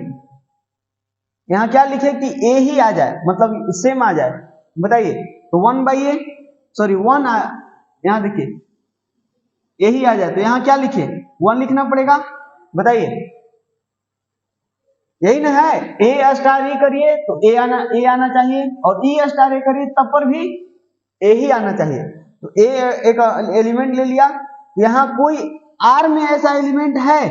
यहां क्या लिखे कि ए ही आ जाए, मतलब सेम आ जाए। बताइए, तो 1 बाई ए, सॉरी 1, यहां देखिए यही आ जाए, तो यहां क्या लिखे, 1 लिखना पड़ेगा। बताइए, यही ना है, ए स्टार ए करिए तो ए आना चाहिए, और ई स्टार ए करिए तब पर भी ए ही आना चाहिए। तो ए एक एलिमेंट ले लिया। यहां कोई आर में ऐसा एलिमेंट है,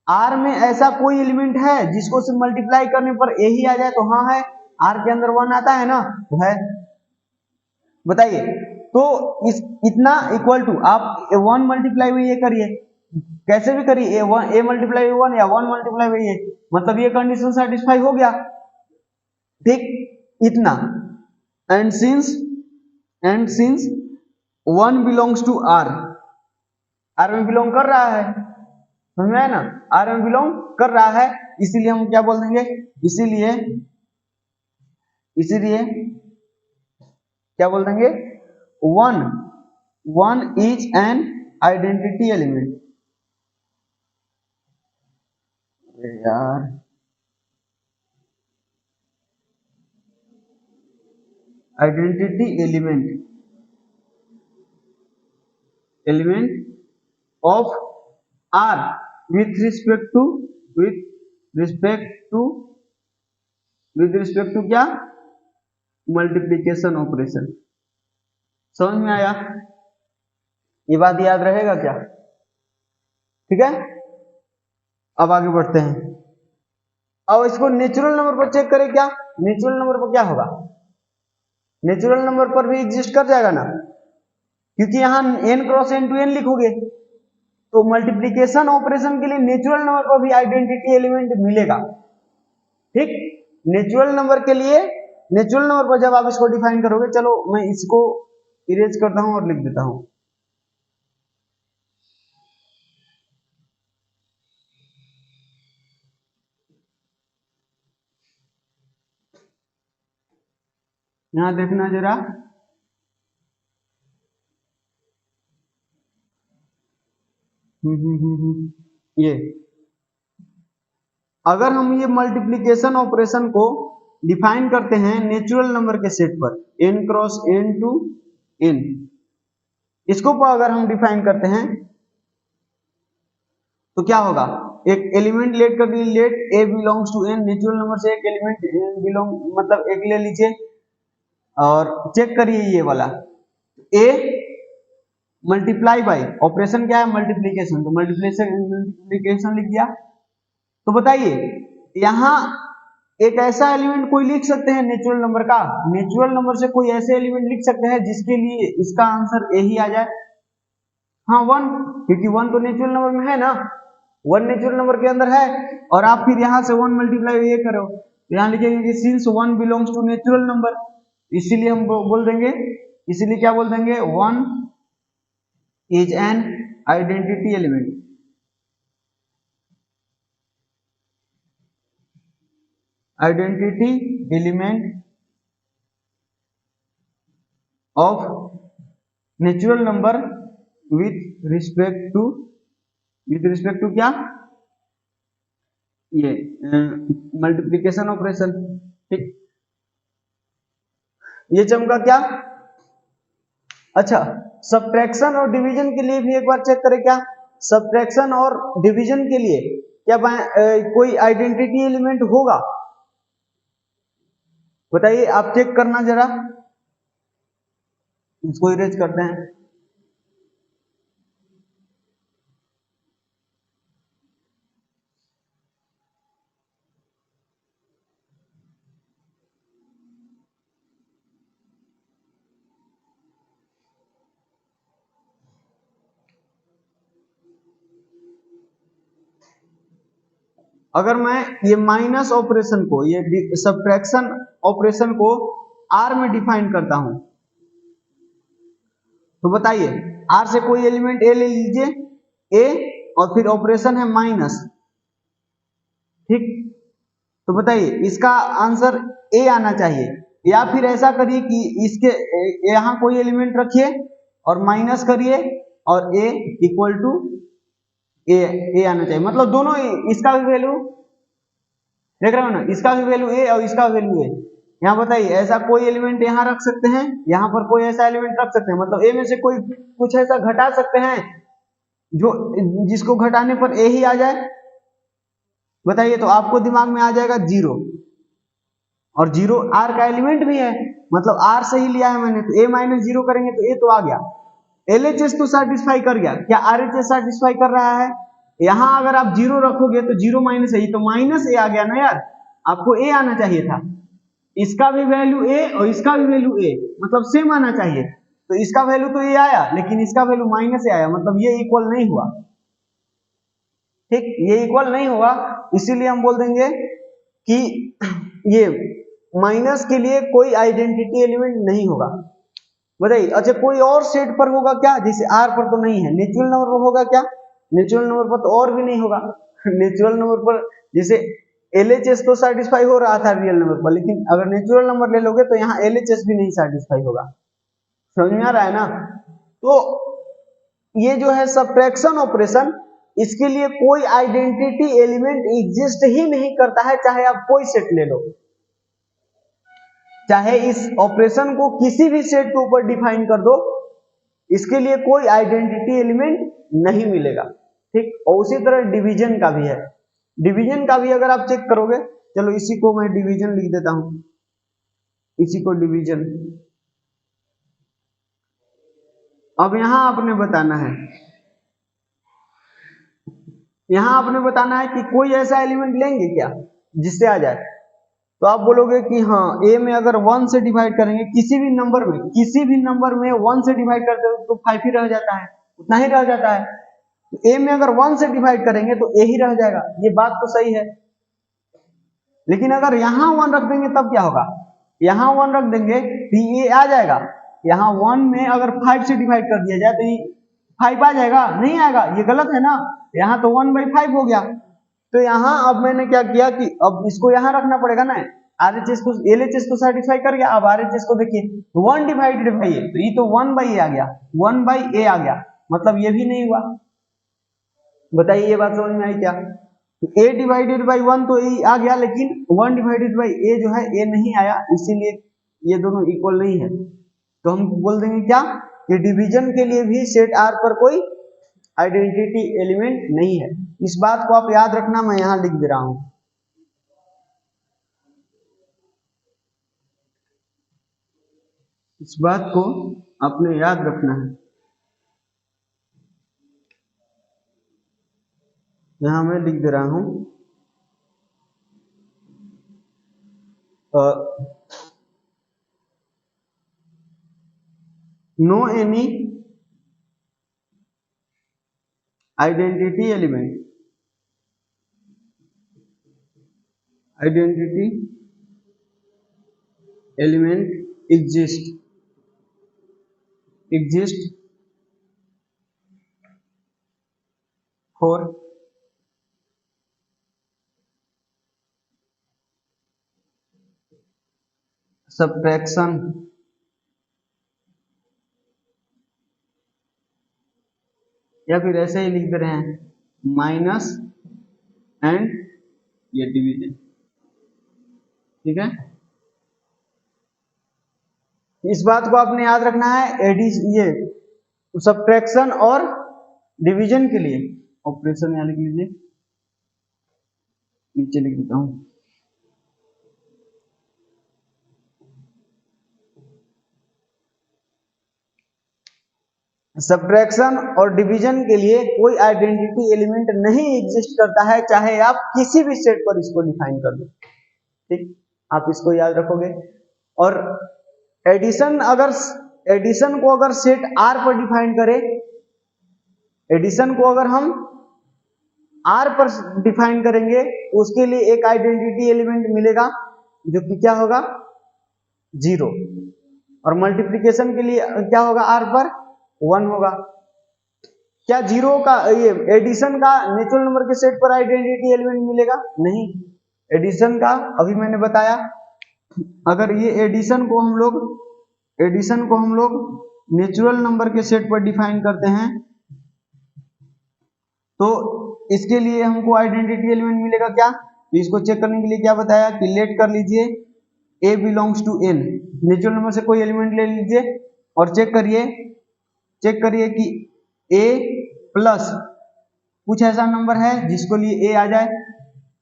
आर में ऐसा कोई एलिमेंट है जिसको से मल्टीप्लाई करने पर ए ही आ जाए? तो हाँ है, आर के अंदर 1 आता है ना, तो है। बताइए, तो इस इतना इक्वल टू आप 1 मल्टीप्लाई में ये करिए, कैसे भी करिए, ए मल्टीप्लाई 1 या 1 मल्टीप्लाई में ये, मतलब ये कंडीशन सेटिस्फाई हो गया, ठीक, इतना। And since 1 belongs to R, R में बिलोंग कर रहा है, समझ में आया ना, आर में बिलोंग कर रहा है, इसीलिए हम क्या बोल देंगे, इसीलिए क्या बोल देंगे, 1 इज एन आइडेंटिटी एलिमेंट। यार identity element of R with respect to क्या, मल्टीप्लीकेशन ऑपरेशन। समझ में आया? ये बात याद रहेगा क्या? ठीक है, अब आगे बढ़ते हैं। अब इसको नेचुरल नंबर पर चेक करें क्या, नेचुरल नंबर पर क्या होगा, नेचुरल नंबर पर भी एग्जिस्ट कर जाएगा ना, क्योंकि यहां n cross n to n लिखोगे, तो मल्टीप्लीकेशन ऑपरेशन के लिए नेचुरल नंबर पर भी आइडेंटिटी एलिमेंट मिलेगा। ठीक, नेचुरल नंबर के लिए, नेचुरल नंबर पर जब आप इसको डिफाइन करोगे, चलो मैं इसको इरेज करता हूं और लिख देता हूं। यहां देखना जरा, ये अगर हम ये मल्टीप्लीकेशन ऑपरेशन को डिफाइन करते हैं नेचुरल नंबर के सेट पर, n cross n to n, इसको अगर हम डिफाइन करते हैं तो क्या होगा, एक एलिमेंट लेट कर लीजिए, let a belongs to n, natural number से एक एलिमेंट बिलोंग, मतलब एक ले लीजिए और चेक करिए ये वाला, a मल्टीप्लाई बाई, ऑपरेशन क्या है, मल्टीप्लीकेशन, तो मल्टीप्लीकेशन लिख दिया। तो बताइए, यहां एक ऐसा एलिमेंट कोई लिख सकते हैं नेचुरल नंबर का, नेचुरल नंबर से कोई ऐसे एलिमेंट लिख सकते हैं जिसके लिए इसका आंसर ए ही आ जाए? हाँ 1, क्योंकि 1 तो नेचुरल नंबर में है ना, 1 नेचुरल नंबर के अंदर है, और आप फिर यहां से 1 मल्टीप्लाई ये करो, तो यहां लिखेंगे कि since 1 belongs to natural number, इसीलिए हम बोल देंगे, इसीलिए क्या बोल देंगे, 1 is an identity element, identity element of natural number with respect to क्या, ये मल्टीप्लीकेशन ऑपरेशन। ठीक, ये चमका क्या, अच्छा, सब्ट्रैक्शन और डिवीजन के लिए भी एक बार चेक करें क्या, सब्ट्रैक्शन और डिवीजन के लिए क्या कोई आइडेंटिटी एलिमेंट होगा? बताइए, आप चेक करना जरा, इसको इरेज करते हैं। अगर मैं ये माइनस ऑपरेशन को, ये सब्ट्रैक्शन ऑपरेशन को आर में डिफाइन करता हूं, तो बताइए आर से कोई एलिमेंट ए ले लीजिए, ए और फिर ऑपरेशन है माइनस, ठीक। तो बताइए इसका आंसर ए आना चाहिए, या फिर ऐसा करिए कि इसके यहां कोई एलिमेंट रखिए और माइनस करिए और ए इक्वल टू ए आना चाहिए, मतलब दोनों इसका भी वैल्यू देख रहे हो ना, इसका भी वैल्यू ए और इसका वैल्यू ए। यहाँ बताइए ऐसा कोई एलिमेंट यहाँ रख सकते हैं, यहाँ पर कोई ऐसा एलिमेंट रख सकते हैं, मतलब ए में से कोई कुछ ऐसा घटा सकते हैं जो जिसको घटाने पर ए ही आ जाए, बताइए। तो आपको दिमाग में आ जाएगा जीरो, और जीरो आर का एलिमेंट भी है, मतलब आर से ही लिया है मैंने, तो ए माइनस जीरो करेंगे तो ए तो आ गया। एलएचएस तो सेटिस्फाई कर गया, क्या आरएचएस सेटिस्फाई कर रहा है? यहां अगर आप जीरो रखोगे तो जीरो माइनस है, तो माइनस ए आ गया ना यार, आपको ए आना चाहिए था। इसका भी वैल्यू ए और इसका भी वैल्यू ए, मतलब सेम आना चाहिए, तो इसका वैल्यू तो ए आया लेकिन इसका वैल्यू माइनस ए आया, मतलब ये इक्वल नहीं हुआ, ठीक, ये इक्वल नहीं हुआ। इसीलिए हम बोल देंगे कि ये माइनस के लिए कोई आइडेंटिटी एलिमेंट नहीं होगा। बताइए अच्छा कोई और सेट पर होगा क्या, जैसे आर पर तो नहीं है, नेचुरल नंबर पर होगा क्या? नेचुरल नंबर पर तो और भी नहीं होगा। नेचुरल नंबर पर जैसे एलएचएस तो सेटिस्फाई हो रहा था रियल नंबर पर, लेकिन अगर नेचुरल नंबर ले लोगे तो यहाँ एलएचएस भी नहीं सेटिस्फाई होगा। समझ में आ रहा है ना? तो ये जो है सब्ट्रैक्शन ऑपरेशन, इसके लिए कोई आइडेंटिटी एलिमेंट एग्जिस्ट ही नहीं करता है, चाहे आप कोई सेट ले लो, चाहे इस ऑपरेशन को किसी भी सेट के ऊपर डिफाइन कर दो, इसके लिए कोई आइडेंटिटी एलिमेंट नहीं मिलेगा, ठीक। और उसी तरह डिवीजन का भी है, डिवीजन का भी अगर आप चेक करोगे, चलो इसी को मैं डिवीजन लिख देता हूं, इसी को डिवीजन। अब यहां आपने बताना है, यहां आपने बताना है कि कोई ऐसा एलिमेंट लेंगे क्या जिससे आ जाए, तो आप बोलोगे कि हाँ ए में अगर 1 से डिवाइड करेंगे, किसी भी नंबर में 1 से डिवाइड करते हो तो 5 ही रह जाता है, उतना ही रह जाता है। तो ए में अगर 1 से डिवाइड करेंगे तो ए ही रह जाएगा, ये बात तो सही है। लेकिन अगर यहां 1 रख देंगे तब क्या होगा, यहां 1 रख देंगे तो ये आ जाएगा, यहां 1 में अगर 5 से डिवाइड कर दिया जाए तो ये 5 आ जाएगा, नहीं आएगा, ये गलत है ना, यहाँ तो 1/5 हो गया। तो यहाँ अब मैंने क्या किया कि अब इसको यहाँ रखना पड़ेगा ना, आरएचएस को एलएचएस को सेटिस्फाई कर गया, अब आरएचएस को देखिए 1 डिवाइडेड बाई ए, तो ये तो 1/a आ गया, 1/a आ गया, मतलब ये भी नहीं हुआ। बताइए ये बात समझ में आई क्या? तो a डिवाइडेड बाई 1 तो a आ गया, लेकिन 1 डिवाइडेड बाई a जो है a नहीं आया, इसीलिए ये दोनों इक्वल नहीं है। तो हम बोल देंगे क्या कि डिवीजन के लिए भी सेट R पर कोई आइडेंटिटी एलिमेंट नहीं है। इस बात को आप याद रखना, मैं यहां लिख दे रहा हूं। इस बात को आपने याद रखना है, यहां मैं लिख दे रहा हूं no any identity element exist for subtraction या फिर ऐसे ही लिख दे रहे हैं माइनस एंड ये डिवीजन, ठीक है। इस बात को आपने याद रखना है, ये सब्ट्रैक्शन और डिवीजन के लिए ऑपरेशन यहाँ लिख लीजिए, नीचे लिख देता हूं। सब्ट्रैक्शन और डिवीजन के लिए कोई आइडेंटिटी एलिमेंट नहीं एग्जिस्ट करता है, चाहे आप किसी भी सेट पर इसको डिफाइन कर दो, ठीक, आप इसको याद रखोगे। और एडिशन को अगर सेट R पर डिफाइन करें, एडिशन को अगर हम r पर डिफाइन करेंगे तो उसके लिए एक आइडेंटिटी एलिमेंट मिलेगा जो कि क्या होगा 0, और मल्टीप्लिकेशन के लिए क्या होगा r पर 1 होगा। क्या जीरो का ये एडिशन का नेचुरल नंबर के सेट पर आइडेंटिटी एलिमेंट मिलेगा? नहीं, एडिशन का अभी मैंने बताया, अगर ये एडिशन को हम लोग नेचुरल नंबर के सेट पर डिफाइन करते हैं तो इसके लिए हमको आइडेंटिटी एलिमेंट मिलेगा क्या? तो इसको चेक करने के लिए क्या बताया कि लेट कर लीजिए a belongs to n, natural number से कोई एलिमेंट ले लीजिए और चेक करिए कि a प्लस कुछ ऐसा नंबर है जिसको लिए a आ जाए,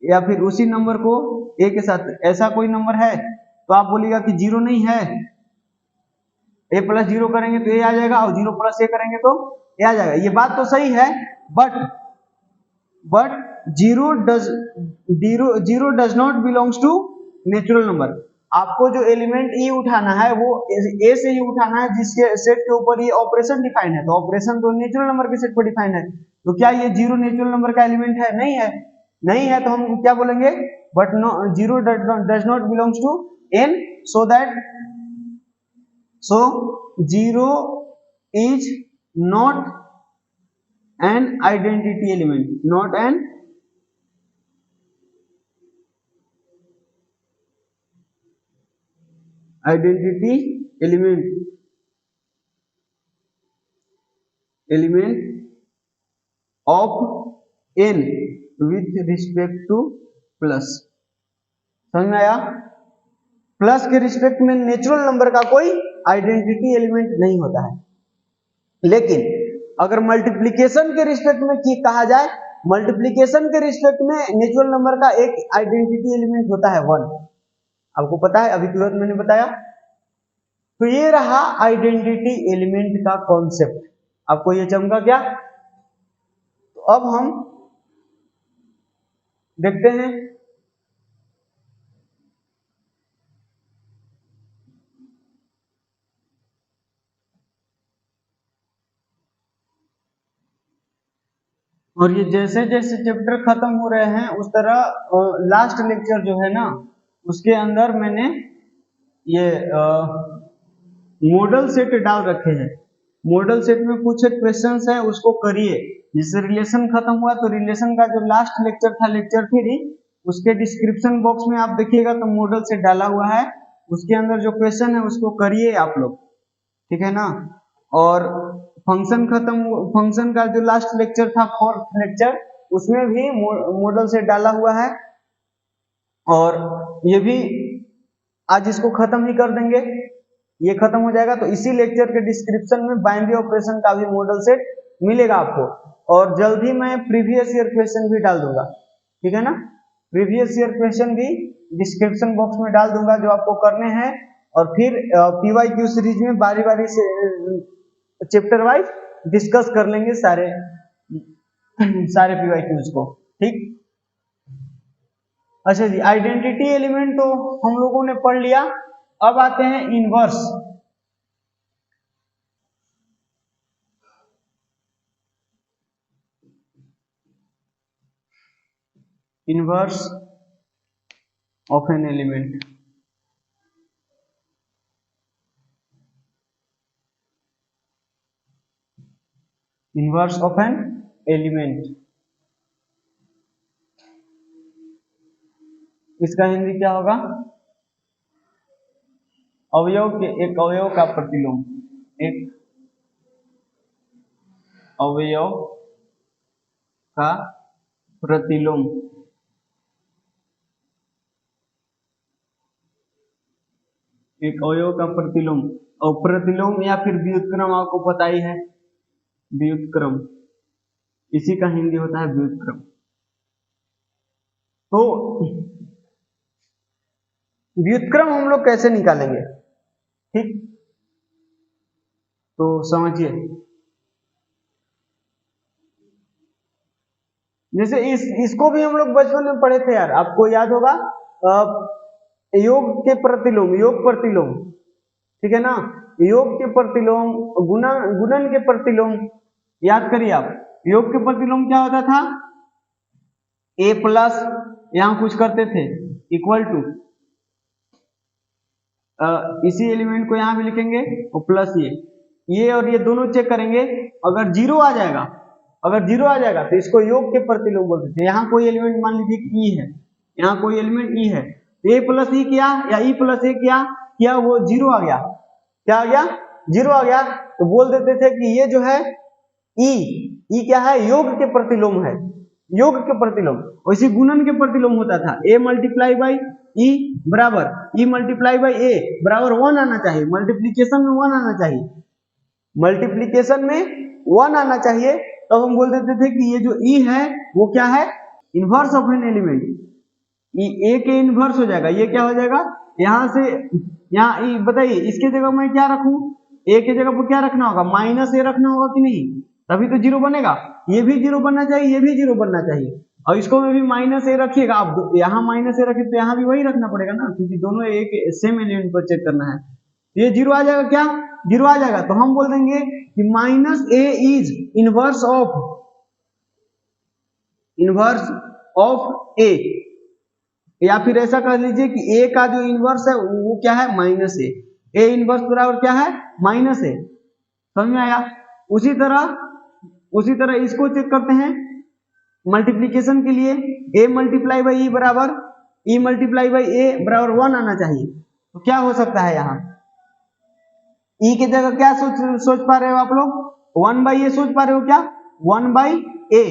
या फिर उसी नंबर को a के साथ ऐसा कोई नंबर है तो आप बोलिएगा कि 0 नहीं है, a प्लस 0 करेंगे तो a आ जाएगा और 0 प्लस a करेंगे तो a आ जाएगा। ये बात तो सही है, but zero does not belongs to natural number. आपको जो एलिमेंट ई उठाना है वो ए से ही उठाना है जिसके सेट के ऊपर ये ऑपरेशन डिफाइन है, तो ऑपरेशन तो नेचुरल नंबर के सेट पर डिफाइन है, तो क्या ये 0 नेचुरल नंबर का एलिमेंट है? नहीं है, तो हम क्या बोलेंगे, but no 0 does not belongs to n, so 0 is not an identity element, not an identity element of n with respect to plus. समझ में आया? प्लस के रिस्पेक्ट में नेचुरल नंबर का कोई आइडेंटिटी एलिमेंट नहीं होता है, लेकिन अगर मल्टीप्लिकेशन के रिस्पेक्ट में कहा जाए, मल्टीप्लिकेशन के रिस्पेक्ट में नेचुरल नंबर का एक आइडेंटिटी एलिमेंट होता है 1, आपको पता है, अभी तुरंत मैंने बताया। तो ये रहा आइडेंटिटी एलिमेंट का कॉन्सेप्ट, आपको ये चमका क्या? तो अब हम देखते हैं और ये जैसे जैसे चैप्टर खत्म हो रहे हैं उस तरह लास्ट लेक्चर जो है ना उसके अंदर मैंने ये मॉडल सेट डाल रखे हैं। मॉडल सेट में कुछ क्वेश्चंस है उसको करिए, जिससे रिलेशन खत्म हुआ तो रिलेशन का जो लास्ट लेक्चर था लेक्चर 3 उसके डिस्क्रिप्शन बॉक्स में आप देखिएगा तो मॉडल सेट डाला हुआ है, उसके अंदर जो क्वेश्चन है उसको करिए आप लोग, ठीक है ना। और फंक्शन का जो लास्ट लेक्चर था 4th लेक्चर उसमें भी मॉडल सेट डाला हुआ है, और ये भी आज इसको खत्म ही कर देंगे, ये खत्म हो जाएगा तो इसी लेक्चर के डिस्क्रिप्शन में बाइनरी ऑपरेशन का भी मॉडल सेट मिलेगा आपको, और जल्द ही मैं प्रीवियस ईयर क्वेश्चन भी डाल दूंगा, ठीक है ना। प्रीवियस ईयर क्वेश्चन भी डिस्क्रिप्शन बॉक्स में डाल दूंगा जो आपको करने हैं, और फिर PYQ सीरीज में बारी बारी से चैप्टर वाइज डिस्कस कर लेंगे सारे PYQs को, ठीक। अच्छा जी, आइडेंटिटी एलिमेंट तो हम लोगों ने पढ़ लिया, अब आते हैं inverse. Inverse of an element. Inverse of an element, इसका हिंदी क्या होगा? अवयव के एक अवयव का प्रतिलोम, एक अवयव का प्रतिलोम। एक अवयव का प्रतिलोम, और प्रतिलोम या फिर व्युत्क्रम आपको पता ही है, व्युत्क्रम, इसी का हिंदी होता है व्युत्क्रम। तो व्युत्क्रम हम लोग कैसे निकालेंगे, ठीक, तो समझिए। जैसे इसको भी हम लोग बचपन में पढ़े थे यार, आपको याद होगा, योग के प्रतिलोम, योग प्रतिलोम, ठीक है ना, योग के प्रतिलोम, गुणन के प्रतिलोम, याद करिए आप, योग के प्रतिलोम क्या होता था? ए प्लस यहां कुछ करते थे इक्वल टू इसी एलिमेंट को यहां भी लिखेंगे और प्लस ये और ये दोनों चेक करेंगे। अगर जीरो आ जाएगा, अगर जीरो आ जाएगा तो इसको योग के प्रतिलोम बोलते थे। यहाँ कोई एलिमेंट मान लीजिए कि ई है, यहाँ कोई एलिमेंट ई है, ए प्लस ई किया या ई प्लस ए किया वो जीरो आ गया। क्या आ गया? जीरो आ गया। तो बोल देते थे कि ये जो है ई क्या है? योग के प्रतिलोम है, योग के प्रतिलोम। वैसे गुणन के प्रतिलोम होता था, ए मल्टीप्लाई बाई ई बराबर ई मल्टीप्लाई बाई ए बराबर 1 आना चाहिए। मल्टीप्लीकेशन में 1 आना चाहिए, मल्टीप्लीकेशन में 1 आना चाहिए। तो हम बोल देते थे कि ये जो ई है वो क्या है? Inverse of an element. A के इनवर्स हो जाएगा। ये क्या हो जाएगा? यहां से यहाँ ई बताइए, इसके जगह मैं क्या रखूं? ए के जगह पर क्या रखना होगा? माइनस ए रखना होगा कि नहीं? तभी तो जीरो बनेगा। ये भी जीरो बनना चाहिए, ये भी जीरो बनना चाहिए। और इसको में भी माइनस ए रखिएगा। आप यहाँ माइनस ए रखे तो यहाँ भी वही रखना पड़ेगा ना, क्योंकि दोनों एक सेम एलिमेंट पर चेक करना है। ये जीरो आ जाएगा। क्या जीरो आ जाएगा? तो हम बोल देंगे कि minus A is inverse of A, या फिर ऐसा कर लीजिए कि ए का जो इनवर्स है वो क्या है? माइनस ए इनवर्स बराबर क्या है? माइनस ए। समझ में आया? उसी तरह इसको चेक करते हैं मल्टीप्लीकेशन के लिए। ए मल्टीप्लाई बाई ई बराबर ई मल्टीप्लाई बाई ए बराबर 1 आना चाहिए। तो क्या हो सकता है? यहाँ ई के जगह क्या सोच पा रहे हो आप लोग? 1 बाई ए सोच पा रहे हो क्या? 1 by A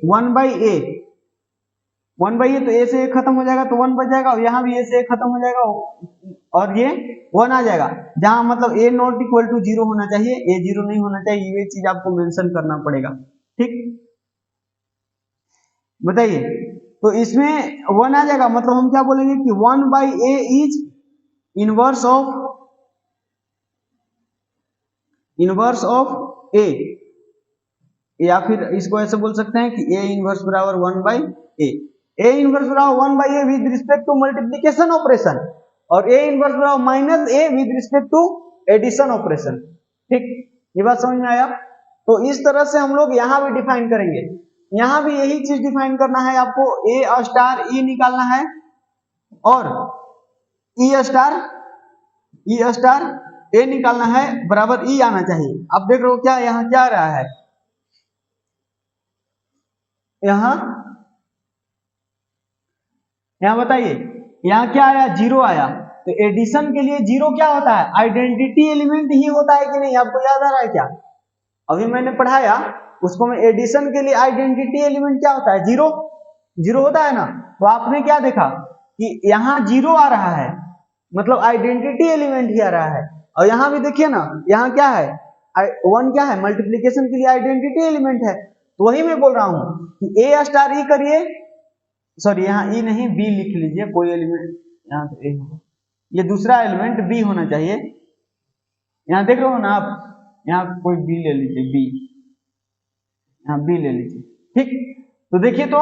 1 by A 1 by A, तो ए से ए खत्म हो जाएगा तो 1 बच जाएगा, और यहाँ भी ए से ए खत्म हो जाएगा और ये 1 आ जाएगा। जहां मतलब ए नॉट इक्वल टू 0 होना चाहिए, ए 0 नहीं होना चाहिए। ये चीज आपको मेंशन करना पड़ेगा। ठीक, बताइए। तो इसमें 1 आ जाएगा, मतलब हम क्या बोलेंगे कि 1 by A is inverse of A, या फिर इसको ऐसे बोल सकते हैं कि ए इनवर्स बराबर 1 बाई ए इनवर्स बराबर 1 by a with respect to multiplication operation, और ए इनवर्स बराबर minus a with respect to addition operation. ठीक, ये बात समझ में आया? तो इस तरह से हम लोग यहां भी डिफाइन करेंगे। यहां भी यही चीज डिफाइन करना है आपको। ए स्टार ई निकालना है और ई स्टार ए निकालना है, बराबर ई आना चाहिए। आप देख रहे हो क्या यहाँ क्या आ रहा है? यहाँ बताइए, यहाँ क्या आया? 0 आया। तो एडिशन के लिए 0 क्या होता है? आइडेंटिटी एलिमेंट ही होता है कि नहीं? आपको याद आ रहा है क्या? अभी मैंने पढ़ाया उसको में, एडिशन के लिए आइडेंटिटी एलिमेंट क्या होता है? 0 होता है ना। तो आपने क्या देखा कि यहाँ 0 आ रहा है, मतलब आइडेंटिटी एलिमेंट ही आ रहा है। और यहाँ भी देखिए ना, यहाँ क्या है? 1 क्या है? मल्टीप्लीकेशन के लिए आइडेंटिटी एलिमेंट है। तो वही मैं बोल रहा हूं कि ए स्टार ई करिए, सॉरी यहाँ ई नहीं बी लिख लीजिए, कोई एलिमेंट यहाँ तो ए होगा, ये दूसरा एलिमेंट बी होना चाहिए। यहाँ देख रहे हो ना आप, यहाँ कोई बी ले लीजिए, बी, यहाँ बी ले लीजिए। ठीक, तो देखिए तो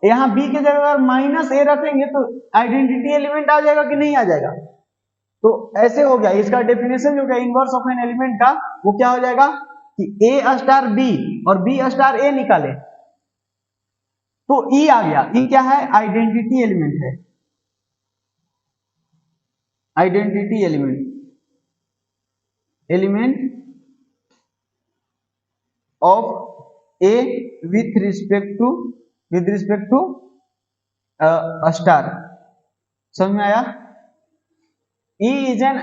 यहाँ बी के जगह अगर माइनस ए रखेंगे तो आइडेंटिटी एलिमेंट आ जाएगा कि नहीं आ जाएगा? तो ऐसे हो गया। इसका डेफिनेशन जो है इनवर्स ऑफ एन एलिमेंट का, वो क्या हो जाएगा कि ए स्टार बी और बी स्टार ए निकाले तो ई आ गया। ई क्या है? आइडेंटिटी एलिमेंट है, identity element of a with respect to star. समझ में आया? E is an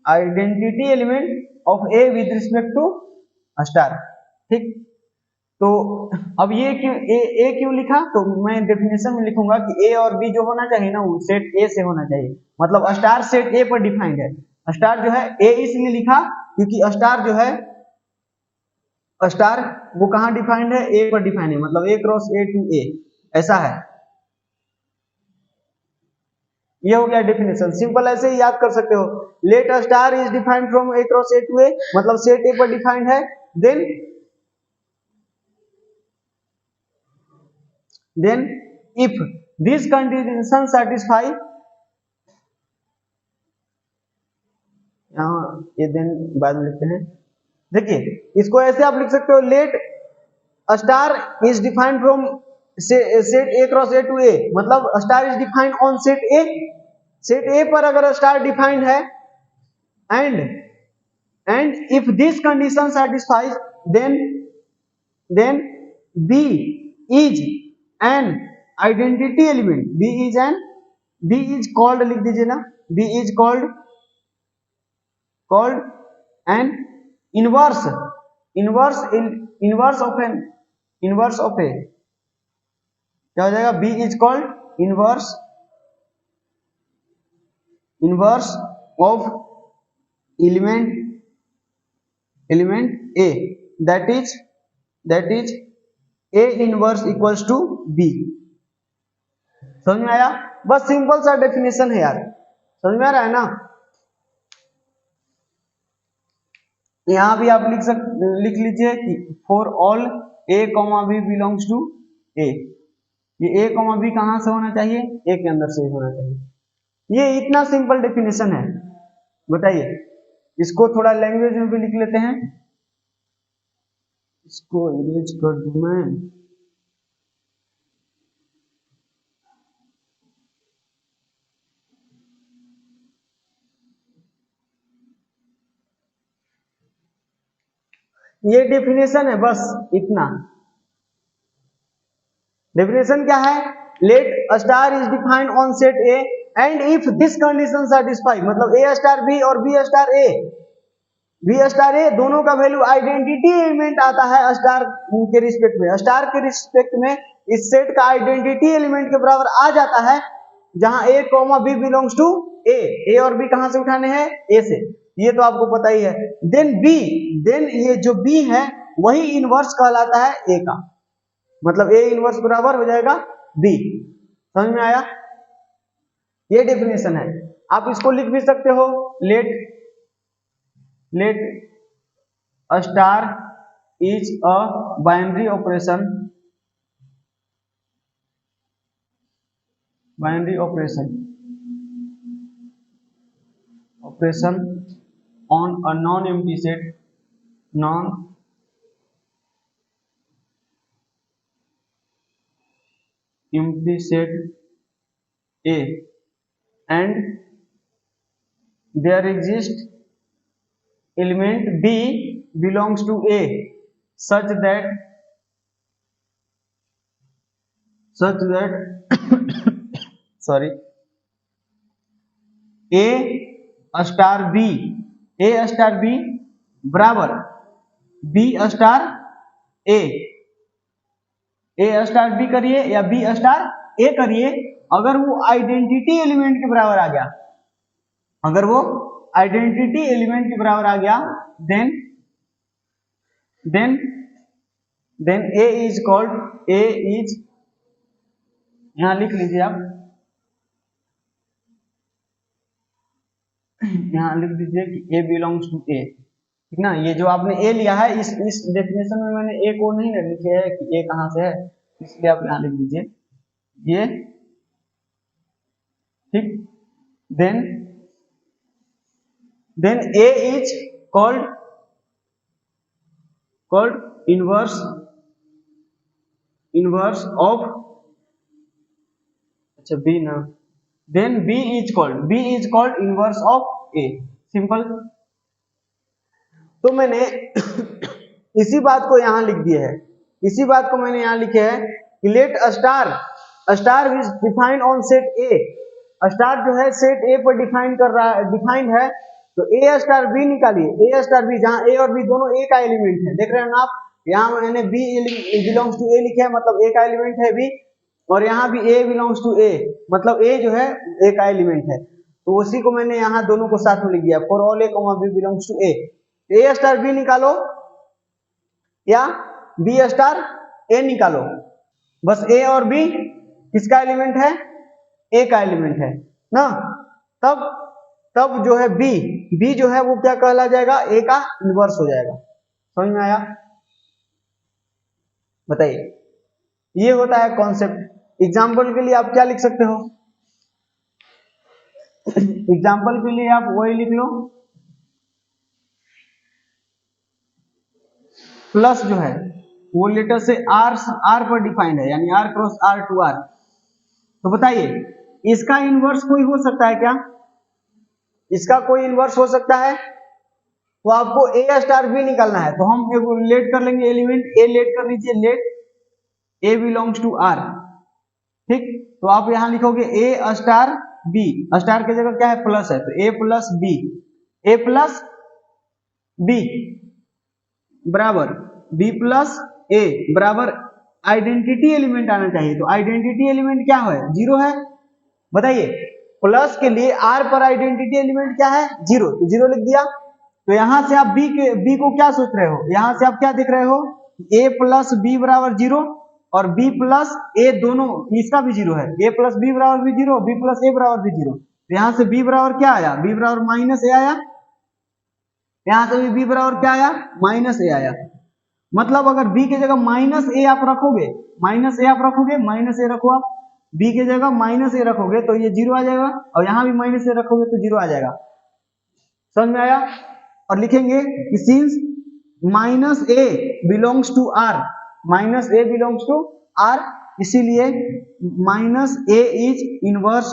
identity element of A with respect to star. ठीक, तो अब ये क्यों ए क्यों लिखा? तो मैं डेफिनेशन में लिखूंगा कि ए और बी जो होना चाहिए ना, वो सेट ए से होना चाहिए। मतलब स्टार सेट ए पर डिफाइंड है। स्टार जो है ए इसलिए लिखा क्योंकि स्टार जो है, स्टार वो कहाँ डिफाइंड है? ए पर डिफाइंड है, मतलब ए क्रॉस ए टू ए, ऐसा है। ये हो गया डेफिनेशन। सिंपल ऐसे ही याद कर सकते हो। Let A star is defined from A cross A to A, मतलब सेट ए पर डिफाइंड है। Then if this condition satisfy, यहाँ ये देन बाद में लिखते हैं। देखिए इसको ऐसे आप लिख सकते हो, let A star is defined from set A cross A to A, मतलब star is defined on set A, set A पर अगर स्टार डिफाइंड है and if this condition satisfies, then B is an identity element, B is called, लिख दीजिए ना, B is called an inverse of a, क्या हो जाएगा, B is called inverse of element A, that is A inverse equals to B। समझ में आया? बस सिंपल सा डेफिनेशन है यार, समझ में आ रहा है ना? यहां भी आप लिख लीजिए कि for all A, B belongs to A, ये A, B कहां से होना चाहिए, A के अंदर से होना चाहिए। ये इतना सिंपल डेफिनेशन है। बताइए, इसको थोड़ा लैंग्वेज में भी लिख लेते हैं, इसको इरेज कर दूं मैं। ये डेफिनेशन है, बस इतना। डेफिनेशन क्या है, let star is defined on set a and if this condition satisfy, मतलब ए स्टार बी और बी स्टार ए दोनों का वैल्यू आइडेंटिटी एलिमेंट आता है स्टार के रिस्पेक्ट में, स्टार के रिस्पेक्ट में इस सेट का आइडेंटिटी एलिमेंट के बराबर आ जाता है, जहां ए बी बिलोंग्स टू ए और बी कहां से उठाने हैं, ए से, ये तो आपको पता ही है। देन ये जो बी है वही इनवर्स कहलाता है ए का, मतलब ए इनवर्स बराबर हो जाएगा बी। समझ में आया? ये डेफिनेशन है। आप इसको लिख भी सकते हो, let star is a binary operation on a non-empty set A and there exists element B belongs to A such that sorry, A star B बराबर B star A star B करिए या B स्टार A करिए, अगर वो identity element के बराबर आ गया, then A is यहां लिख लीजिए आप, यहां लिख दीजिए कि A बिलोंग्स टू A, ठीक ना। ये जो आपने A लिया है, इस डेफिनेशन में मैंने A को नहीं लिखे है कि A कहां से है, इसलिए आप यहां लिख दीजिए ये, ठीक। Then A is called inverse of, अच्छा B ना, then B is called inverse of A, simple. तो मैंने इसी बात को यहां लिख दिया है, इसी बात को मैंने यहां लिखे है कि let star is defined on set a, star जो है सेट ए पर डिफाइंड है, तो ए स्टार बी निकालिए, ए स्टार बी, जहां ए और बी दोनों ए का एलिमेंट है, देख रहे हैं ना आप, यहाँ मैंने बी बिलोंग्स टू ए लिखा है, मतलब ए का एलिमेंट है बी, और यहाँ भी ए बिलोंग्स टू ए, मतलब ए जो है ए का एलिमेंट है, तो उसी को मैंने यहाँ दोनों को साथ में लिख दिया, for all a b belongs to A star b निकालो या बी स्टार ए निकालो, बस ए और बी किसका एलिमेंट है, ए का एलिमेंट है ना, तब जो है बी जो है वो क्या कहला जाएगा, ए का इनवर्स हो जाएगा। समझ में आया? बताइए, ये होता है कॉन्सेप्ट। एग्जाम्पल के लिए आप क्या लिख सकते हो, एग्जाम्पल के लिए आप वही लिख लो, प्लस जो है वो लेटर से आर पर डिफाइंड है, यानी R cross R to R. तो बताइए इसका इनवर्स कोई हो सकता है क्या? इसका कोई इनवर्स हो सकता है? तो आपको ए स्टार बी निकालना है, तो हम लेट कर लेंगे एलिमेंट ए, लेट कर लीजिए, let A belongs to R. ठीक, तो आप यहां लिखोगे ए स्टार बी, स्टार की जगह क्या है प्लस है, तो ए प्लस बी, ए प्लस बी बराबर बी प्लस ए बराबर आइडेंटिटी एलिमेंट आना चाहिए। तो आइडेंटिटी एलिमेंट क्या है? जीरो है। बताइए प्लस के लिए आर पर आइडेंटिटी एलिमेंट क्या है? जीरो, तो जीरो लिख दिया। तो यहां से आप बी को क्या सोच रहे हो? यहां से आप क्या देख रहे हो? ए प्लस बी बराबर जीरो और बी प्लस ए दोनों इसका भी जीरो है, ए प्लस बी बराबर भी जीरो, बी प्लस ए बराबर भी जीरो। तो यहां से बी बराबर क्या आया? बी बराबर माइनस ए आया। यहां से भी बी बराबर क्या आया? माइनस ए आया। मतलब अगर बी की जगह माइनस ए आप रखोगे, माइनस ए आप रखोगे, माइनस ए रखो आप, बी की जगह माइनस ए रखोगे तो ये जीरो आ जाएगा, और यहां भी माइनस ए रखोगे तो जीरो आ जाएगा। समझ में आया? और लिखेंगे कि since minus a belongs to R, minus a belongs to R, इसीलिए minus A is inverse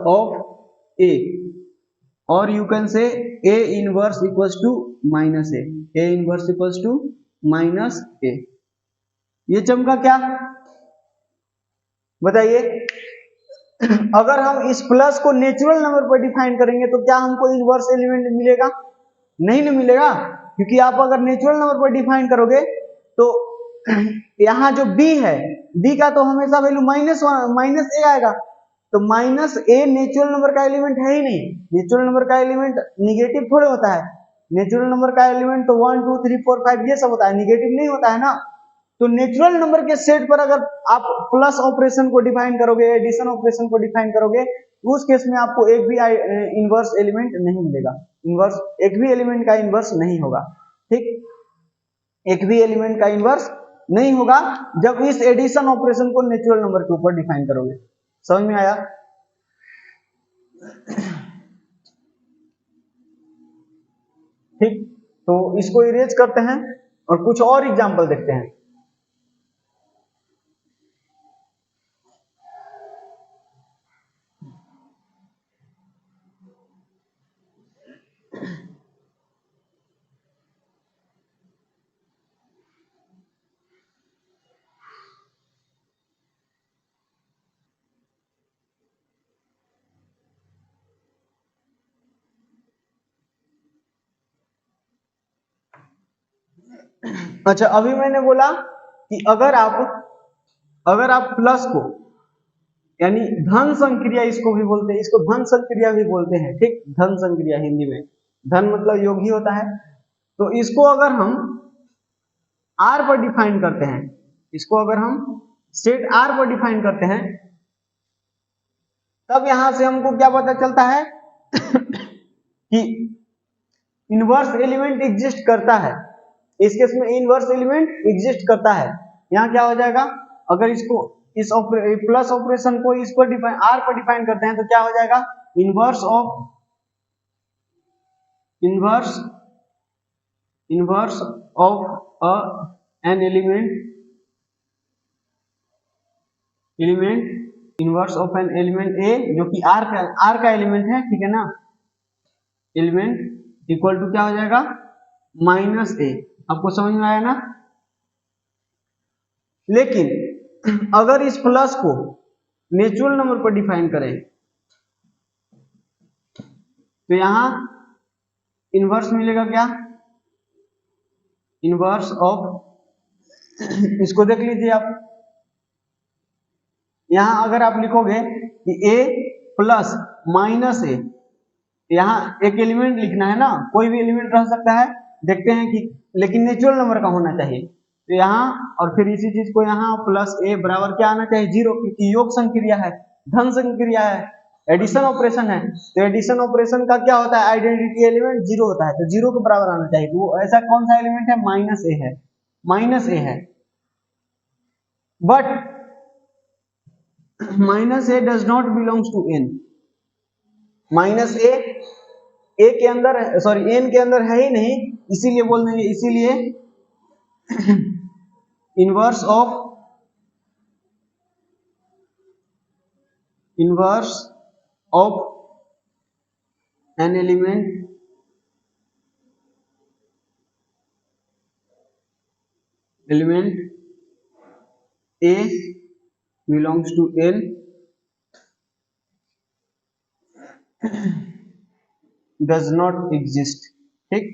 of a, और you can say a inverse equals to minus a, a inverse equals to minus a. ये चमका क्या? बताइए अगर हम इस plus को नेचुरल नंबर पर डिफाइन करेंगे तो क्या हमको इनवर्स एलिमेंट मिलेगा? नहीं ना मिलेगा, क्योंकि आप अगर नेचुरल नंबर पर डिफाइन करोगे तो यहाँ जो b है, b का तो हमेशा वैल्यू माइनस ए आएगा। तो माइनस ए नेचुरल नंबर का एलिमेंट है ही नहीं। नेचुरल नंबर का एलिमेंट निगेटिव थोड़े होता है, नेचुरल नंबर का एलिमेंट तो 1 2 3 4 5 ये सब होता है, निगेटिव नहीं होता है ना। तो नेचुरल नंबर के सेट पर अगर आप प्लस ऑपरेशन को डिफाइन करोगे, एडिशन ऑपरेशन को डिफाइन करोगे, उस केस में आपको एक भी इनवर्स एलिमेंट नहीं मिलेगा, इनवर्स एक भी एलिमेंट का इनवर्स नहीं होगा। ठीक, एक भी एलिमेंट का इनवर्स नहीं होगा जब इस एडिशन ऑपरेशन को नेचुरल नंबर के ऊपर डिफाइन करोगे। समझ में आया? ठीक, तो इसको इरेज करते हैं और कुछ और एग्जांपल देखते हैं। अच्छा, अभी मैंने बोला कि अगर आप प्लस को, यानी धन संक्रिया इसको भी बोलते हैं, इसको धन संक्रिया भी बोलते हैं। ठीक, धन संक्रिया हिंदी में, धन मतलब योग ही होता है। तो इसको अगर हम आर पर डिफाइन करते हैं, इसको अगर हम सेट आर पर डिफाइन करते हैं, तब यहां से हमको क्या पता चलता है कि इनवर्स एलिमेंट एग्जिस्ट करता है। इस केस में इनवर्स एलिमेंट एग्जिस्ट करता है। यहां क्या हो जाएगा, अगर इसको इस प्लस ऑपरेशन को इस पर डिफाइन आर पर डिफाइन करते हैं तो क्या हो जाएगा, inverse of an element inverse of an element a, जो कि आर का एलिमेंट है, ठीक है ना, एलिमेंट इक्वल टू क्या हो जाएगा, माइनस ए। आपको समझ में आया ना? लेकिन अगर इस प्लस को नेचुरल नंबर पर डिफाइन करें तो यहां इनवर्स मिलेगा क्या, इनवर्स ऑफ, इसको देख लीजिए आप, यहां अगर आप लिखोगे कि a प्लस माइनस ए, यहां एक एलिमेंट लिखना है ना, कोई भी एलिमेंट रह सकता है, देखते हैं कि, लेकिन नेचुरल नंबर का होना चाहिए। तो यहाँ और फिर इसी चीज को यहाँ प्लस ए बराबर क्या आना चाहिए, जीरो, क्योंकि योग संक्रिया है, धन संक्रिया है, एडिशन ऑपरेशन है। तो एडिशन ऑपरेशन का क्या होता है, आइडेंटिटी एलिमेंट जीरो होता है, तो जीरो के बराबर आना चाहिए। तो वो ऐसा कौन सा एलिमेंट है, माइनस ए है, माइनस ए है। But minus a does not belongs to N, minus a a के अंदर, सॉरी एन के अंदर है ही नहीं, इसीलिए बोल देंगे, इसीलिए inverse of an element A belongs to N does not exist, ठीक,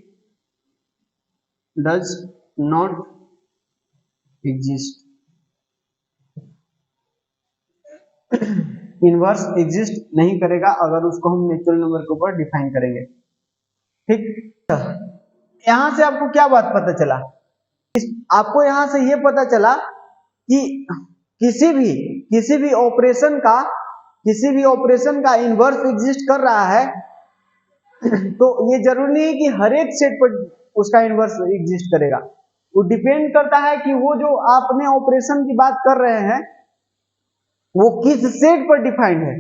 does not exist, inverse exist नहीं करेगा अगर उसको हम नेचुरल नंबर के ऊपर डिफाइन करेंगे, ठीक। यहां से आपको क्या बात पता चला, आपको यहां से ये पता चला कि किसी भी ऑपरेशन का इनवर्स एग्जिस्ट कर रहा है तो ये जरूरी नहीं है कि हर एक सेट पर उसका इनवर्स एग्जिस्ट करेगा, वो डिपेंड करता है कि वो जो आपने ऑपरेशन की बात कर रहे हैं वो किस सेट पर डिफाइंड है।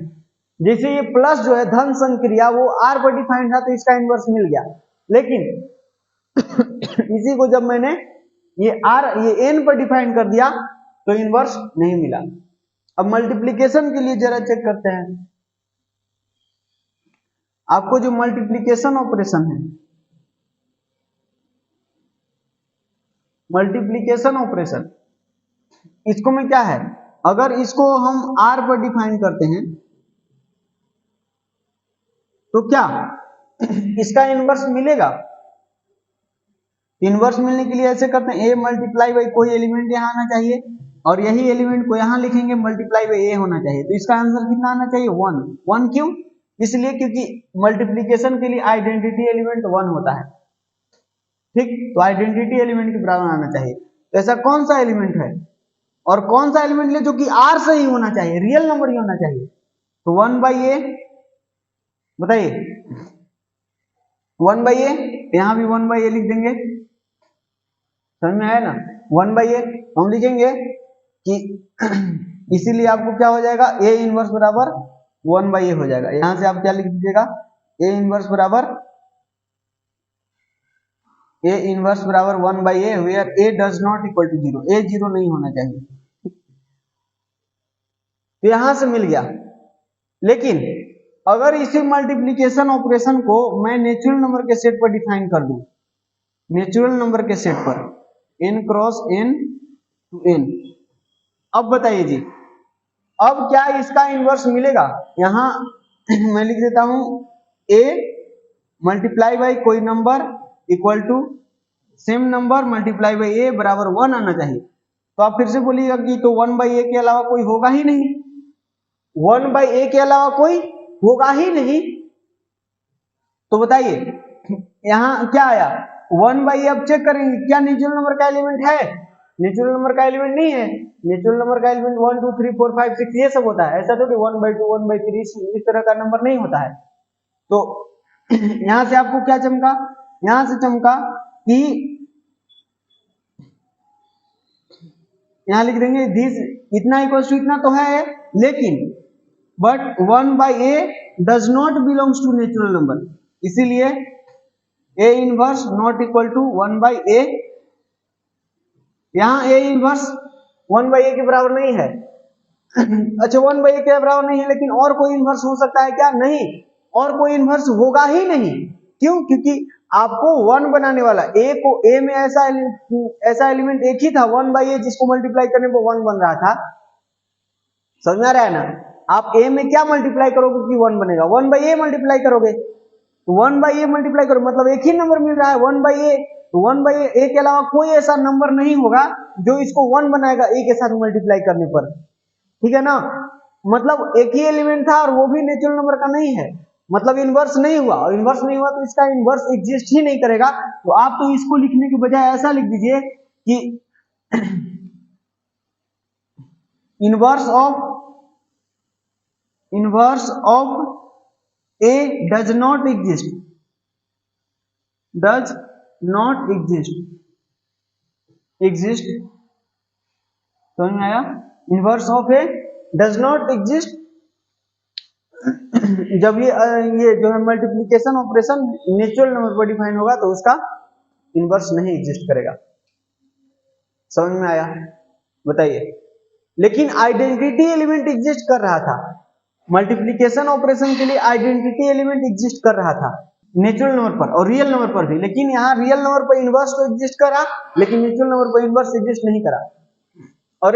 जैसे ये प्लस जो है धन संक्रिया वो R पर डिफाइंड था तो इसका इनवर्स मिल गया, लेकिन इसी को जब मैंने ये N पर डिफाइन कर दिया तो इनवर्स नहीं मिला। अब मल्टीप्लिकेशन के लिए जरा चेक करते हैं, आपको जो मल्टीप्लिकेशन ऑपरेशन है, मल्टीप्लिकेशन ऑपरेशन इसको में क्या है, अगर इसको हम R पर डिफाइन करते हैं तो क्या इसका इनवर्स मिलेगा। इनवर्स मिलने के लिए ऐसे करते हैं, A मल्टीप्लाई बाई कोई एलिमेंट यहाँ आना चाहिए और यही एलिमेंट को यहाँ लिखेंगे मल्टीप्लाई बाई A होना चाहिए, तो इसका आंसर कितना आना चाहिए 1। 1 क्यों, इसलिए क्योंकि मल्टीप्लिकेशन के लिए आइडेंटिटी एलिमेंट 1 होता है, ठीक, तो आइडेंटिटी एलिमेंट के बराबर आना चाहिए। तो ऐसा कौन सा एलिमेंट है और कौन सा एलिमेंट ले जो कि R से ही होना चाहिए, रियल नंबर ही होना चाहिए, तो 1 बाई A, बताइए 1 बाई A, यहाँ भी 1 बाई A लिख देंगे, समझ में आया ना, 1 बाई A हम लिखेंगे कि इसीलिए आपको क्या हो जाएगा A इनवर्स बराबर 1 बाई A हो जाएगा। यहां से आप क्या लिख दीजिएगा, A इनवर्स बराबर 1 by A where A does not equal to 0, A 0 नहीं होना चाहिए, तो यहां से मिल गया। लेकिन अगर इसी मल्टीप्लिकेशन ऑपरेशन को मैं नेचुरल नंबर के सेट पर डिफाइन कर दूं, नेचुरल नंबर के सेट पर n cross n to n, अब बताइए जी, अब क्या इसका इनवर्स मिलेगा। यहां मैं लिख देता हूं A मल्टीप्लाई बाई कोई number equal to same number multiply by A बराबर 1 आना चाहिए। तो आप फिर से बोलिएगा कि तो 1 बाई A के अलावा कोई होगा ही नहीं, 1 बाई A के अलावा कोई होगा ही नहीं, तो बताइए यहां क्या आया 1 बाई A। अब चेक करेंगे क्या नेचुरल नंबर का एलिमेंट है, नेचुरल नंबर का एलिमेंट नहीं है, नेचुरल नंबर का एलिमेंट 1 2 3 4 5 6 ये सब होता है, ऐसा तो 1 बाई 2 1 बाई 3 इस तरह का नंबर नहीं होता है। तो यहां से आपको क्या चमका, यहां से चमका कि यहां लिख देंगे दिस इतना इक्वल टू इतना तो है, लेकिन but 1 by A does not belongs to natural number, इसीलिए A inverse not equal to 1 by A। यहां A इनवर्स 1 बाई A के बराबर नहीं है, अच्छा 1 बाई A के बराबर नहीं है, लेकिन और कोई इनवर्स हो सकता है क्या, नहीं, और कोई इनवर्स होगा ही नहीं। क्यों, क्योंकि आपको 1 बनाने वाला A को A में ऐसा एलिमेंट एक ही था 1 बाई A जिसको मल्टीप्लाई करने पर 1 बन रहा था, समझ में आ रहा है ना। आप A में क्या मल्टीप्लाई करोगे कि 1 बनेगा, 1 बाई A मल्टीप्लाई करोगे, तो 1 बाई A मल्टीप्लाई करो मतलब एक ही नंबर मिल रहा है 1 बाई A, तो 1 बाई A के अलावा कोई ऐसा नंबर नहीं होगा जो इसको 1 बनाएगा A के साथ मल्टीप्लाई करने पर, ठीक है ना। मतलब एक ही एलिमेंट था और वो भी नेचुरल नंबर का नहीं है, मतलब इनवर्स नहीं हुआ, और इनवर्स नहीं हुआ तो इसका इनवर्स एग्जिस्ट ही नहीं करेगा। तो आप तो इसको लिखने के बजाय ऐसा लिख दीजिए कि inverse of A does not exist, does not exist, समझ में आया, inverse of A does not exist जब ये जो है मल्टीप्लिकेशन ऑपरेशन नेचुरल नंबर पर डिफाइन होगा तो उसका इनवर्स नहीं एग्जिस्ट करेगा। समझ में आया? बताइए। लेकिन आइडेंटिटी एलिमेंट एग्जिस्ट कर रहा था, मल्टीप्लिकेशन ऑपरेशन के लिए आइडेंटिटी एलिमेंट एग्जिस्ट कर रहा था नेचुरल नंबर पर और रियल नंबर पर भी, लेकिन यहाँ रियल नंबर पर इनवर्स तो एग्जिस्ट करा लेकिन नेचुरल नंबर पर इनवर्स एग्जिस्ट नहीं करा। और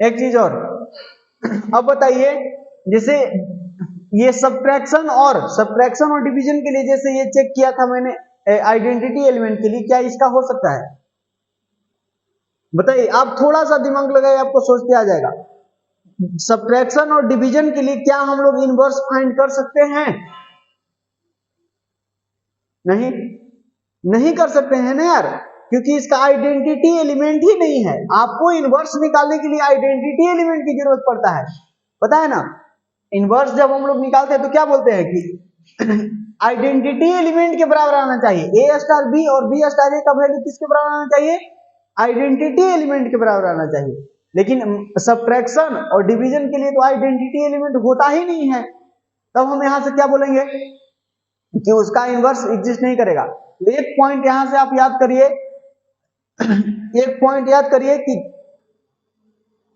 एक चीज और, अब बताइए, जैसे ये सब्ट्रैक्शन और डिवीजन के लिए जैसे ये चेक किया था मैंने आइडेंटिटी एलिमेंट के लिए, क्या इसका हो सकता है? बताइए, आप थोड़ा सा दिमाग लगाइए, आपको सोचते आ जाएगा। सब्ट्रैक्शन और डिवीजन के लिए क्या हम लोग इनवर्स फाइंड कर सकते हैं? नहीं कर सकते हैं ना यार, क्योंकि इसका आइडेंटिटी एलिमेंट ही नहीं है। आपको इनवर्स निकालने के लिए आइडेंटिटी एलिमेंट की जरूरत पड़ता है, पता है ना? इनवर्स जब हम लोग निकालते हैं तो क्या बोलते हैं कि आइडेंटिटी एलिमेंट के बराबर आना चाहिए। ए स्टार बी और बी स्टार ए का वैल्यू किसके बराबर आना चाहिए? आइडेंटिटी एलिमेंट के बराबर आना चाहिए। लेकिन सब्ट्रैक्शन और डिवीजन के लिए तो आइडेंटिटी एलिमेंट होता ही नहीं है, तब हम यहां से क्या बोलेंगे कि उसका इनवर्स एग्जिस्ट नहीं करेगा। तो एक पॉइंट यहां से आप याद करिए, एक पॉइंट याद करिए कि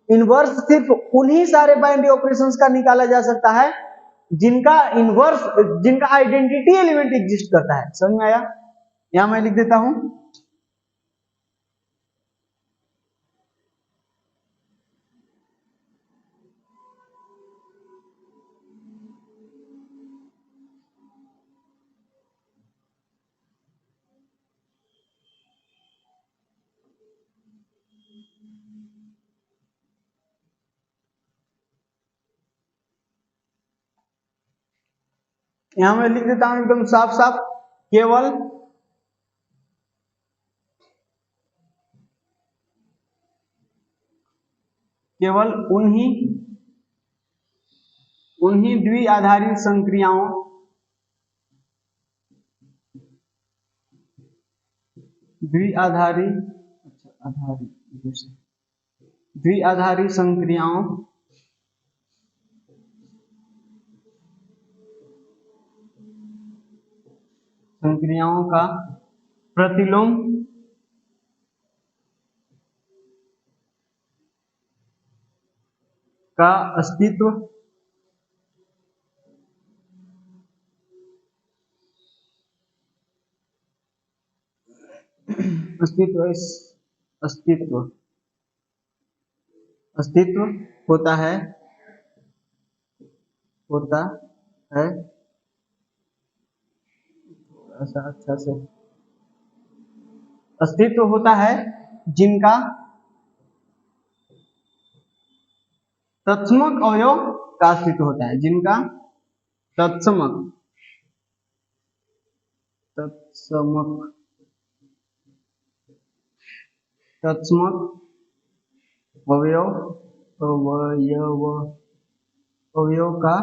इनवर्स सिर्फ उन्हीं सारे बाइनरी ऑपरेशंस का निकाला जा सकता है जिनका इनवर्स, जिनका आइडेंटिटी एलिमेंट एग्जिस्ट करता है। समझ में आया? यहां मैं लिख देता हूं, यहां मैं लिख देता हूं एकदम साफ साफ, केवल उन्हीं द्विआधारी संक्रियाओं द्विआधारी संक्रियाओं का प्रतिलोम का अस्तित्व होता है ऐसा अच्छा से अस्तित्व होता है जिनका तत्समक अवयव का अस्तित्व होता है, जिनका तत्समक अवयव का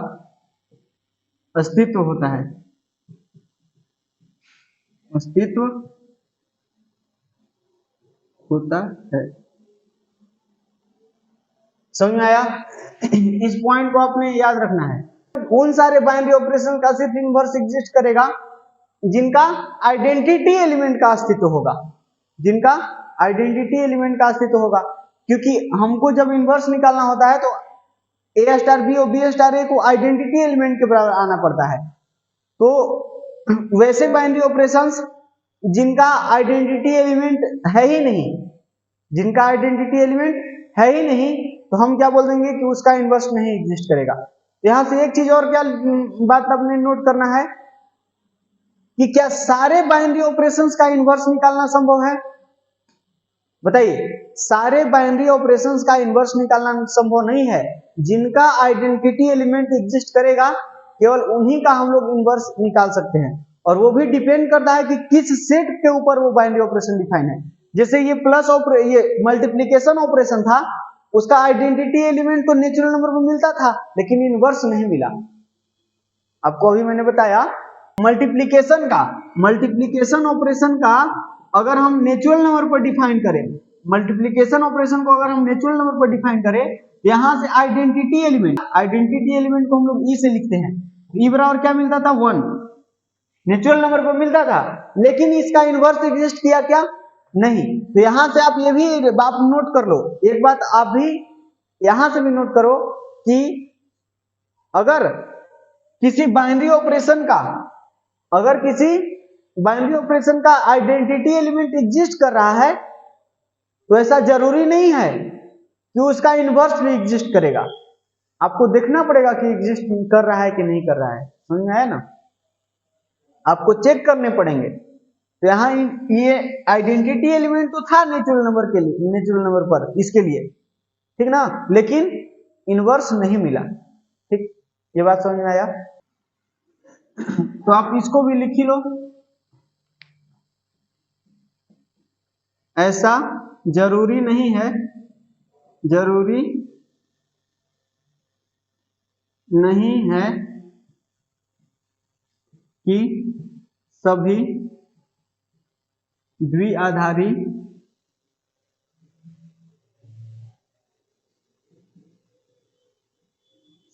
अस्तित्व होता है, समझ में आया? इस पॉइंट को आपने याद रखना है। कौन सारे बाइनरी ऑपरेशन का सिर्फ इनवर्स एग्जिस्ट करेगा? जिनका आइडेंटिटी एलिमेंट का अस्तित्व होगा, क्योंकि हमको जब इनवर्स निकालना होता है तो ए स्टार बी और बी स्टार ए को आइडेंटिटी एलिमेंट के बराबर आना पड़ता है। तो वैसे बाइनरी ऑपरेशंस जिनका आइडेंटिटी एलिमेंट है ही नहीं, तो हम क्या बोल देंगे कि उसका इनवर्स नहीं एग्जिस्ट करेगा। यहां से एक चीज और क्या बात आपने नोट करना है कि क्या सारे बाइनरी ऑपरेशंस का इनवर्स निकालना संभव है? बताइए, सारे बाइनरी ऑपरेशंस का इनवर्स निकालना संभव नहीं है। जिनका आइडेंटिटी एलिमेंट एग्जिस्ट करेगा केवल उन्हीं का हम लोग इनवर्स निकाल सकते हैं, और वो भी डिपेंड करता है कि किस सेट के ऊपर वो बाइनरी ऑपरेशन डिफाइन है। जैसे ये ये मल्टीप्लिकेशन ऑपरेशन था, उसका आइडेंटिटी एलिमेंट तो नेचुरल नंबर में मिलता था लेकिन इनवर्स नहीं मिला। आपको अभी मैंने बताया मल्टीप्लिकेशन ऑपरेशन का अगर हम नेचुरल नंबर पर डिफाइन करें, यहाँ से आइडेंटिटी एलिमेंट को हम लोग ई से लिखते हैं। ई बराबर क्या मिलता था 1 नेचुरल नंबर को मिलता था, लेकिन इसका इनवर्स एग्जिस्ट किया क्या? नहीं। तो यहां से आप ये भी आप नोट कर लो, एक बात आप भी यहां से भी नोट करो कि अगर किसी बाइनरी ऑपरेशन का आइडेंटिटी एलिमेंट एग्जिस्ट कर रहा है तो ऐसा जरूरी नहीं है कि उसका इनवर्स भी एग्जिस्ट करेगा। आपको देखना पड़ेगा कि एग्जिस्ट कर रहा है कि नहीं कर रहा है, समझ में आया ना? आपको चेक करने पड़ेंगे। तो यहाँ ये आइडेंटिटी एलिमेंट तो था नेचुरल नंबर पर इसके लिए, ठीक ना, लेकिन इनवर्स नहीं मिला। ठीक, ये बात समझ में आया? तो आप इसको भी लिख ही लो, ऐसा जरूरी नहीं है कि सभी द्विआधारी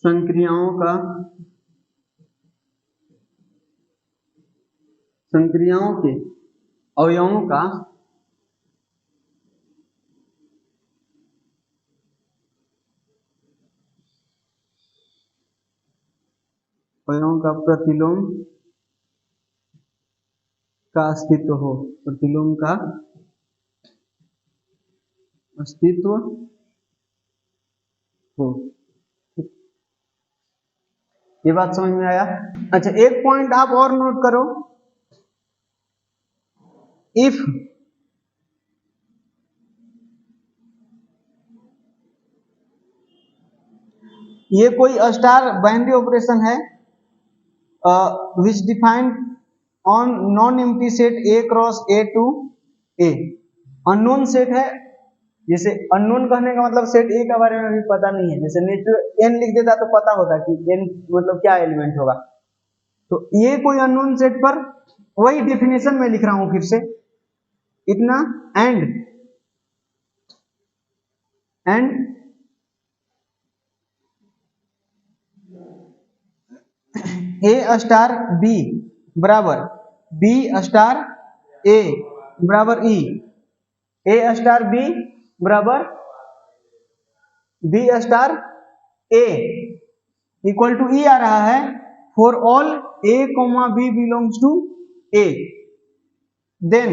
संक्रियाओं के अवयवों का प्रतिलोम का अस्तित्व हो। ये बात समझ में आया? अच्छा, एक पॉइंट आप और नोट करो, इफ ये कोई स्टार बाइनरी ऑपरेशन है which defined on non empty set A cross A to A, unknown set है। जैसे अननोन कहने का मतलब सेट A के बारे में भी पता नहीं है, जैसे नेचुरल n लिख देता तो पता होता कि n मतलब क्या एलिमेंट होगा। तो ये कोई अननोन सेट पर, वही डेफिनेशन में लिख रहा हूं फिर से, इतना एंड A स्टार B बराबर B स्टार A बराबर E, A स्टार B बराबर B star A equal to E आ रहा है for all A, B belongs to A, then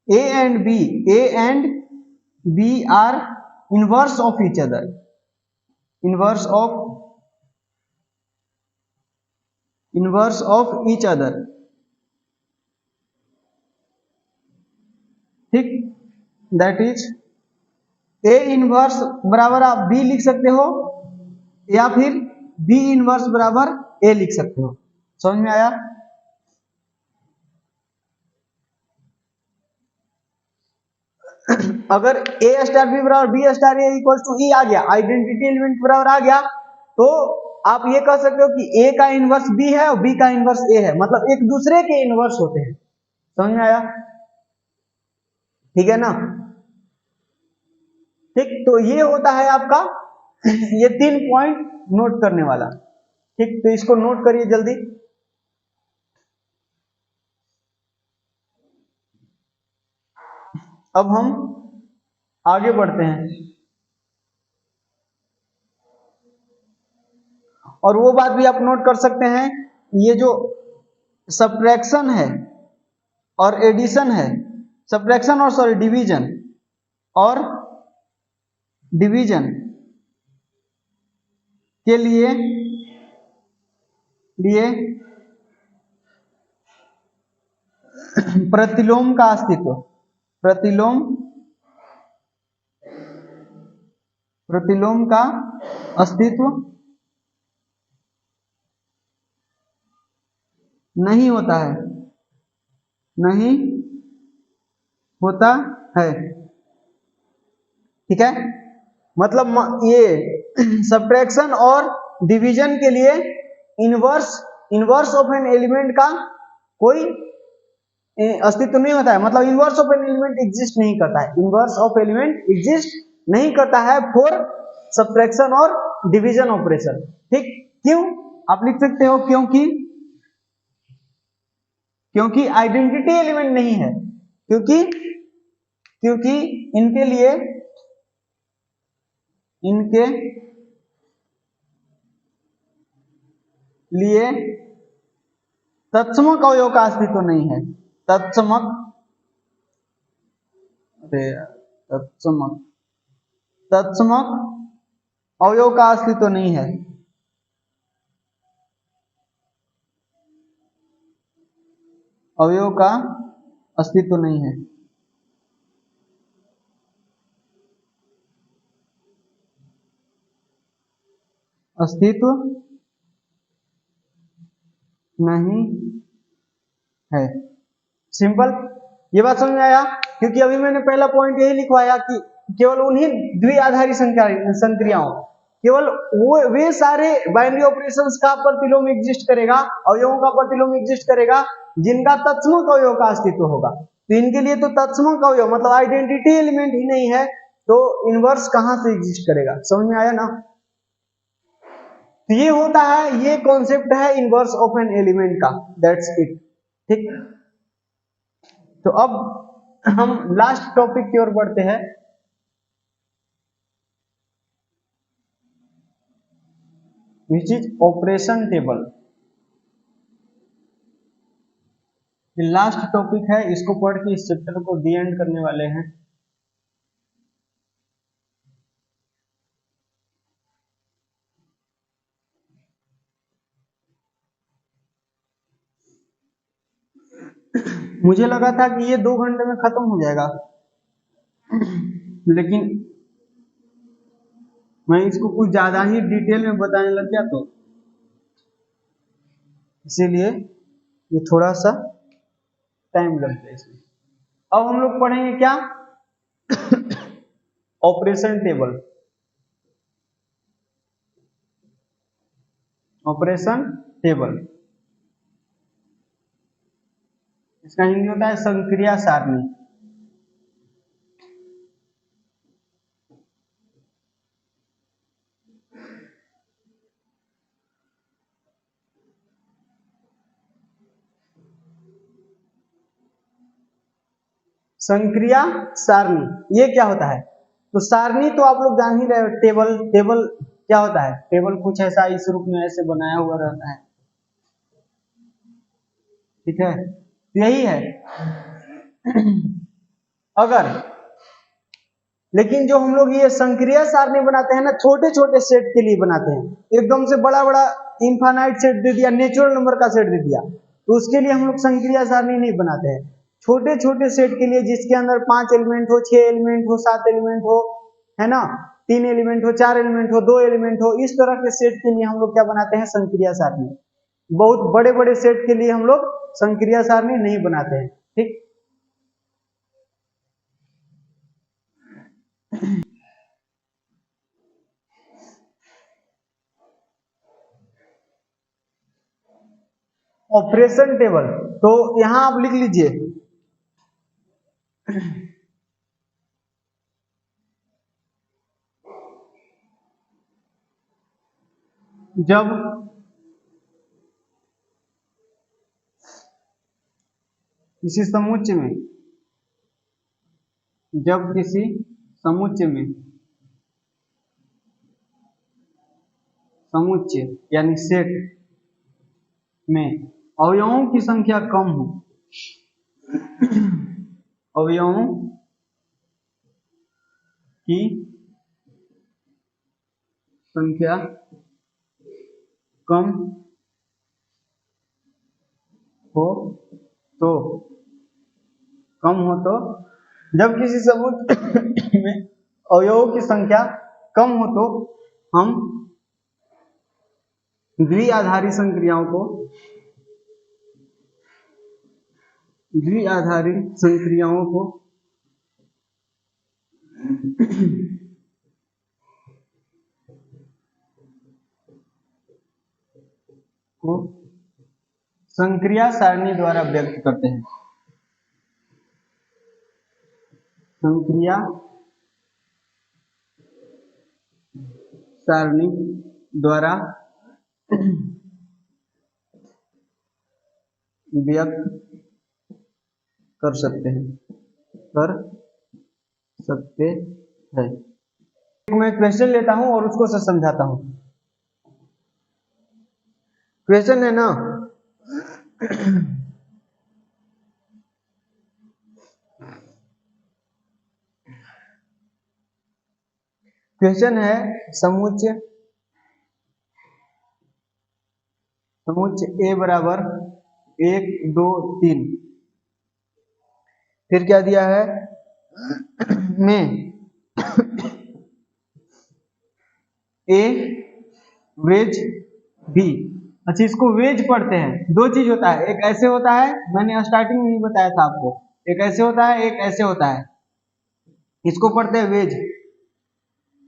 A and B are inverse of each other, inverse of each other, ठीक, that is A inverse बराबर आप B लिख सकते हो या फिर B इनवर्स बराबर A लिख सकते हो। समझ में आया? अगर A स्टार B बराबर B star A equal to E आ गया, आइडेंटिटी एलिमेंट बराबर आ गया, तो आप ये कह सकते हो कि A का इनवर्स B है और B का इनवर्स A है, मतलब एक दूसरे के इनवर्स होते हैं। समझ में आया? ठीक है ना? ठीक, तो ये होता है आपका ये 3 पॉइंट नोट करने वाला। ठीक, तो इसको नोट करिए जल्दी। अब हम आगे बढ़ते हैं और वो बात भी आप नोट कर सकते हैं, ये जो सब्ट्रैक्शन है और एडिशन है, सब्ट्रैक्शन और सॉरी डिवीजन के लिए प्रतिलोम का अस्तित्व, प्रतिलोम का अस्तित्व नहीं होता है, ठीक है? मतलब ये सब्ट्रैक्शन और डिवीजन के लिए इनवर्स ऑफ एन एलिमेंट का कोई अस्तित्व नहीं होता है, मतलब inverse of an element exist नहीं करता है, इनवर्स ऑफ एलिमेंट एग्जिस्ट नहीं करता है फॉर सब्ट्रैक्शन और डिवीजन ऑपरेशन। ठीक, क्यों आप लिख सकते हो, क्योंकि आइडेंटिटी एलिमेंट नहीं है, क्योंकि इनके लिए तत्समक अवयव का अस्तित्व नहीं है, तत्समक अवयव का अस्तित्व नहीं है, अवयव का अस्तित्व नहीं है। अस्तित्व नहीं है, सिंपल। ये बात समझ में आया? क्योंकि अभी मैंने पहला पॉइंट यही लिखवाया कि केवल उन्हीं द्विआधारी संक्रियाओं, केवल वे सारे बाइनरी ऑपरेशंस का प्रतिलोम एग्जिस्ट करेगा, अवयवों का प्रतिलोम एग्जिस्ट करेगा जिनका तत्समक अवयव का अस्तित्व होगा। तो इनके लिए तो तत्समक अवयव मतलब आइडेंटिटी एलिमेंट ही नहीं है, तो इनवर्स कहां से एग्जिस्ट करेगा? समझ में आया ना? तो ये होता है, ये कॉन्सेप्ट है इनवर्स ऑफ एन एलिमेंट का, दैट्स इट। ठीक, तो अब हम लास्ट टॉपिक की ओर बढ़ते हैं, विच इज ऑपरेशन टेबल। ये लास्ट टॉपिक है, इसको पढ़ के इस चैप्टर को दी एंड करने वाले हैं। मुझे लगा था कि ये 2 घंटे में खत्म हो जाएगा, लेकिन मैं इसको कुछ ज्यादा ही डिटेल में बताने लग गया, तो इसीलिए ये थोड़ा सा टाइम लग गया इसमें। अब हम लोग पढ़ेंगे क्या? Operation table. ऑपरेशन टेबल इसका हिंदी होता है संक्रिया सारणी। संक्रिया सारणी ये क्या होता है? तो सारणी तो आप लोग जान ही रहे हो, टेबल। टेबल क्या होता है? टेबल कुछ ऐसा इस रूप में ऐसे बनाया हुआ रहता है, ठीक है, यही है। अगर लेकिन जो हम लोग ये संक्रिया सारणी बनाते हैं ना, छोटे छोटे सेट के लिए बनाते हैं, एकदम से बड़ा बड़ा इनफाइनाइट सेट दे दिया, नेचुरल नंबर का सेट दे दिया, तो उसके लिए हम लोग संक्रिया सारणी नहीं बनाते हैं। छोटे छोटे सेट के लिए जिसके अंदर 5 एलिमेंट हो, 6 एलिमेंट हो, 7 एलिमेंट हो, है ना, 3 एलिमेंट हो, 4 एलिमेंट हो, 2 एलिमेंट हो, इस तरह के सेट के लिए हम लोग क्या बनाते हैं? संक्रिया सारणी। बहुत बड़े बड़े सेट के लिए हम लोग संक्रिया सारणी नहीं बनाते हैं। ठीक, ऑपरेशन टेबल, तो यहां आप लिख लीजिए, जब किसी समुच्चय में, जब किसी समुच्चय में, समुच्चय यानी सेट में अवयवों की संख्या कम हो, अवयवों की संख्या कम हो तो, जब किसी समुच्चय में अवयवों की संख्या कम हो तो हम द्विआधारी संक्रियाओं को, द्विआधारी संक्रियाओं को संक्रिया सारणी द्वारा व्यक्त करते हैं। संक्रिया सारणी द्वारा व्यक्त कर सकते हैं मैं क्वेश्चन लेता हूं और उसको समझाता हूं। क्वेश्चन है ना, क्वेश्चन है समुच्चय ए बराबर 1 2 3, फिर क्या दिया है में ए वेज बी। अच्छा, इसको वेज पढ़ते हैं। दो चीज होता है, एक ऐसे होता है, मैंने स्टार्टिंग में ही बताया था आपको, एक ऐसे होता है एक ऐसे होता है। इसको पढ़ते हैं वेज,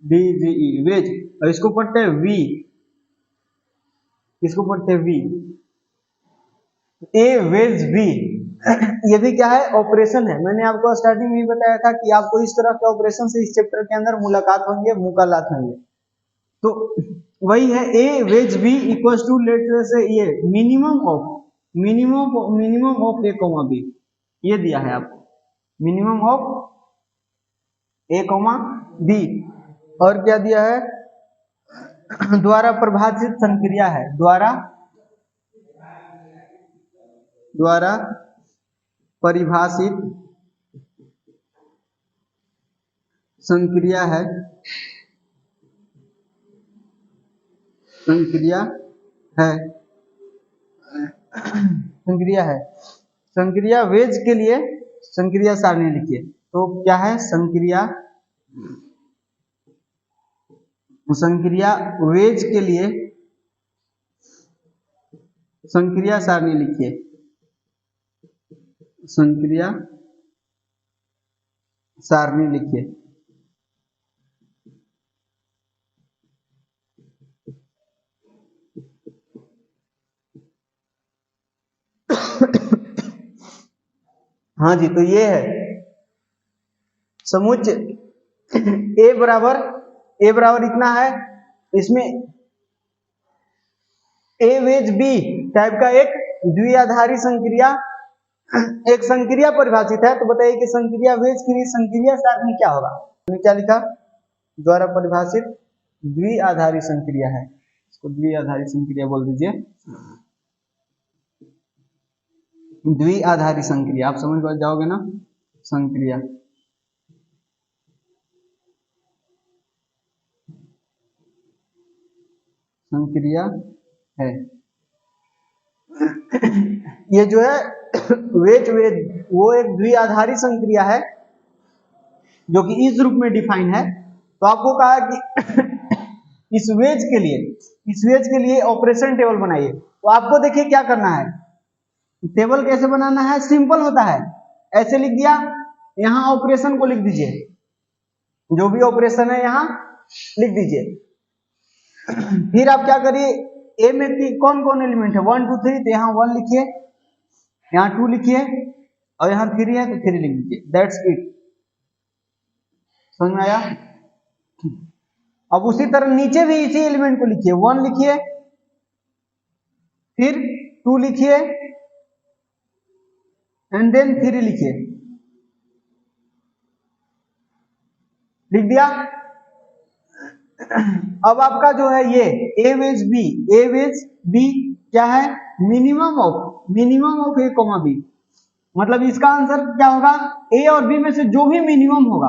BGE वेज, और इसको पढ़ते हैं वी, इसको पढ़ते हैं वी, ए वेज बी। ये भी क्या है, ऑपरेशन है। मैंने आपको स्टार्टिंग में ही बताया था कि आपको इस तरह के ऑपरेशन से इस चैप्टर के अंदर मुलाकात होंगे, मुकालात होंगे। तो वही है a wedge b equals to, let say ये minimum of a comma b, ये दिया है आपको, minimum of a comma b. और क्या दिया है, द्वारा परिभाषित संक्रिया है, द्वारा परिभाषित संक्रिया है, संक्रिया वेज के लिए संक्रिया सारणी लिखिए। तो क्या है, संक्रिया वेज के लिए संक्रिया सारणी लिखिए, संक्रिया सारणी लिखिए। हाँ जी, तो ये है समुच्चय ए बराबर इतना है, इसमें ए वेज बी टाइप का एक द्विआधारी संक्रिया, एक संक्रिया परिभाषित है। तो बताइए कि संक्रिया वेज के लिए संक्रिया सारणी क्या होगा। क्या लिखा, द्वारा परिभाषित द्विआधारी संक्रिया है, इसको द्विआधारी संक्रिया बोल दीजिए, द्विआधारी संक्रिया। आप समझ जाओगे ना, संक्रिया है। ये जो है वेज वो एक द्विआधारी संक्रिया है जो कि इस रूप में डिफाइन है। तो आपको कहा कि इस वेज के लिए ऑपरेशन टेबल बनाइए। तो आपको देखिए क्या करना है, टेबल कैसे बनाना है, सिंपल होता है, ऐसे लिख दिया, यहां ऑपरेशन को लिख दीजिए, जो भी ऑपरेशन है यहां लिख दीजिए। फिर आप क्या करिए, ए में कौन कौन एलिमेंट है, 1 2 3, तो यहाँ 1 लिखिए, यहाँ 2 लिखिए, और यहाँ 3 है तो 3 लिख दीजिए, दैट्स इट। समझ में आया। अब उसी तरह नीचे भी इसी एलिमेंट को लिखिए, 1 लिखिए, फिर 2 लिखिए, एंड देन 3 लिखिए, लिख दिया। अब आपका जो है ये ए वेज बी क्या है, minimum of a comma b. मतलब इसका आंसर क्या होगा, ए और बी में से जो भी मिनिमम होगा,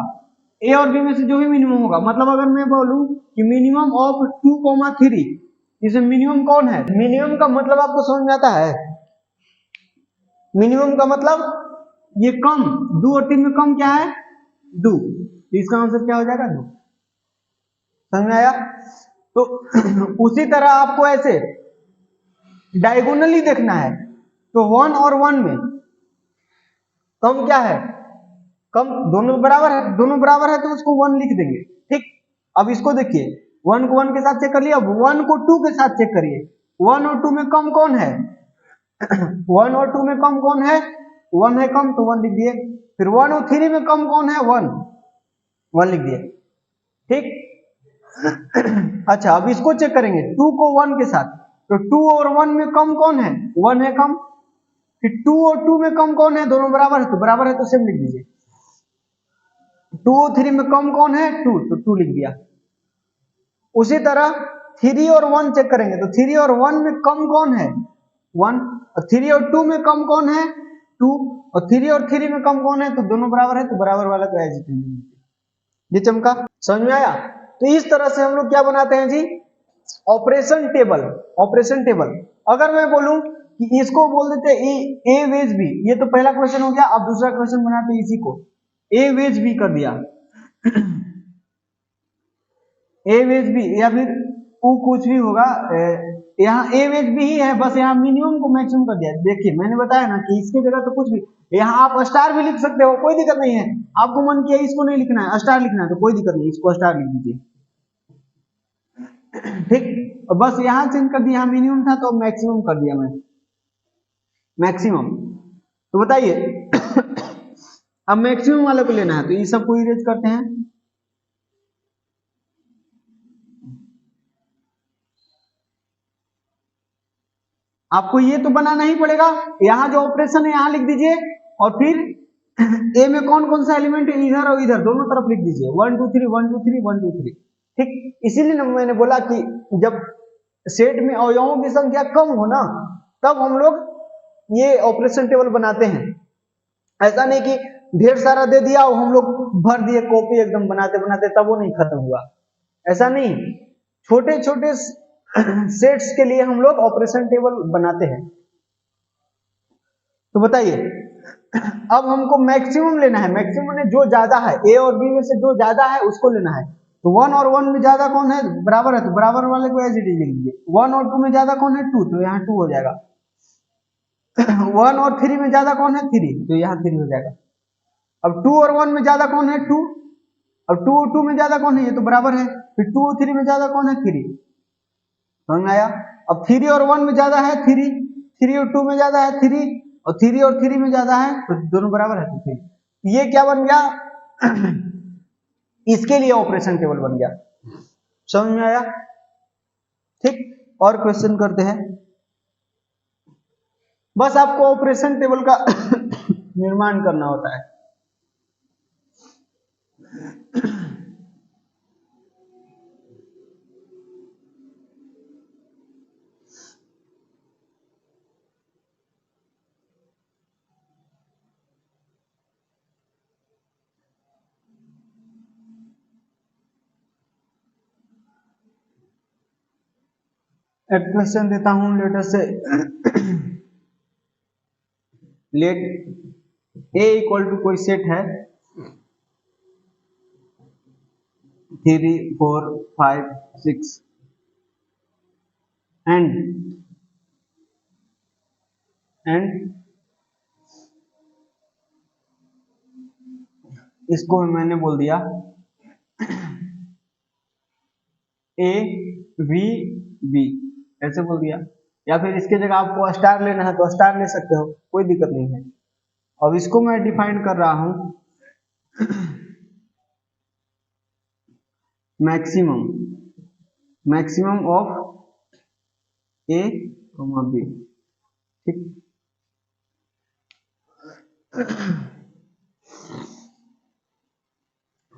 मतलब अगर मैं बोलूं कि मिनिमम ऑफ 2,3, इसमें मिनिमम कौन है, मिनिमम का मतलब आपको समझ में आता है, मिनिमम का मतलब ये कम, 2 और 3 में कम क्या है, 2, इसका आंसर क्या हो जाएगा, 2। समझ में आया। तो उसी तरह आपको ऐसे डायगोनली देखना है, तो 1 और 1 में कम क्या है, कम दोनों बराबर है, तो उसको 1 लिख देंगे, ठीक। अब इसको देखिए, 1 को 1 के साथ चेक कर लिया, अब 1 को 2 के साथ चेक करिए, 1 और 2 में कम कौन है 1 और 2 में कम कौन है, 1 है कम तो 1 लिख दिए, फिर 1 और 3 में कम कौन है 1 लिख दिए, ठीक। अच्छा अब इसको चेक करेंगे 2 को 1 के साथ, तो 2 और 1 में कम कौन है 1 है कम, फिर 2 और 2 में कम कौन है, दोनों बराबर है तो सेम लिख दीजिए। 2 और 3 में कम कौन है 2, तो 2 लिख दिया। उसी तरह 3 और 1 चेक करेंगे तो 3 और 1 में कम कौन है 1, और 3 और 2 में कम कौन है 2, और 3 और 3 में कम कौन है, तो दोनों बराबर है तो बराबर वाला को एज इट इज लिख दीजिए। ये चमका, समझ में आया। तो इस तरह से हम लोग क्या बनाते हैं जी, ऑपरेशन टेबल। अगर मैं बोलूं कि इसको बोल देते ए वेज बी, ये तो पहला क्वेश्चन हो गया। अब दूसरा क्वेश्चन बनाते हैं इसी को, ए वेज बी कर दिया, ए वेज बी या फिर कुछ भी होगा, यहाँ ए वेज बी ही है, बस यहाँ मिनिमम को मैक्सिमम कर दिया। देखिए मैंने बताया ना कि इसकी जगह तो कुछ भी, यहाँ आप स्टार भी लिख सकते हो, कोई दिक्कत नहीं है। आपको मन किया इसको नहीं लिखना है, स्टार लिखना है तो कोई दिक्कत नहीं, इसको स्टार लिख दीजिए, ठीक। बस यहाँ चेंज कर दिया, यहाँ मिनिमम था तो मैक्सिमम कर दिया मैं, मैक्सिमम। तो बताइए अब मैक्सिमम वाले को लेना है, तो ये सबको इरेज करते हैं। आपको ये तो बनाना ही पड़ेगा, यहाँ जो ऑपरेशन है यहाँ लिख दीजिए, और फिर ए में कौन कौन सा एलिमेंट है, इधर और इधर दोनों तरफ लिख दीजिए, 1 2 3 1 2 3 1 2 3, ठीक। इसीलिए मैंने बोला कि जब सेट में अवयवों की संख्या कम हो ना, तब हम लोग ये ऑपरेशन टेबल बनाते हैं। ऐसा नहीं कि ढेर सारा दे दिया और हम लोग भर दिए कॉपी एकदम बनाते बनाते तब वो नहीं खत्म हुआ, ऐसा नहीं। छोटे छोटे सेट्स के लिए हम लोग ऑपरेशन टेबल बनाते हैं। तो बताइए अब हमको मैक्सिमम लेना है, मैक्सिमम ने जो ज्यादा है, ए और बी में से जो ज्यादा है उसको लेना है। तो 1 और 1 में ज्यादा कौन है, बराबर है तो बराबर वाले को एज इट इज लिख दीजिए। 1 और 2 में ज्यादा कौन है 2, तो यहाँ 2 हो जाएगा। 1 और 3 में ज्यादा कौन है 3, तो यहाँ 3 हो जाएगा। अब 2 और 1 में ज्यादा कौन है 2, अब 2 और 2 में ज्यादा कौन है, ये तो बराबर है, फिर 2 और 3 में ज्यादा कौन है 3, समझ में आया। अब 3 और 1 में ज्यादा है 3, 3 और 2 में ज्यादा है 3, और 3 और 3 में ज्यादा है तो दोनों बराबर है तो 3। ये क्या बन गया, इसके लिए ऑपरेशन टेबल बन गया, समझ में आया, ठीक। और क्वेश्चन करते हैं, बस आपको ऑपरेशन टेबल का निर्माण करना होता है। एक क्वेश्चन देता हूं, लेट अस से लेट ए इक्वल टू कोई सेट है 3 4 5 6 एंड इसको मैंने बोल दिया ए वी बी, ऐसे बोल दिया। या फिर इसके जगह आपको स्टार लेना है तो स्टार ले सकते हो, कोई दिक्कत नहीं है। अब इसको मैं डिफाइन कर रहा हूं मैक्सिमम ऑफ ए बी, ठीक।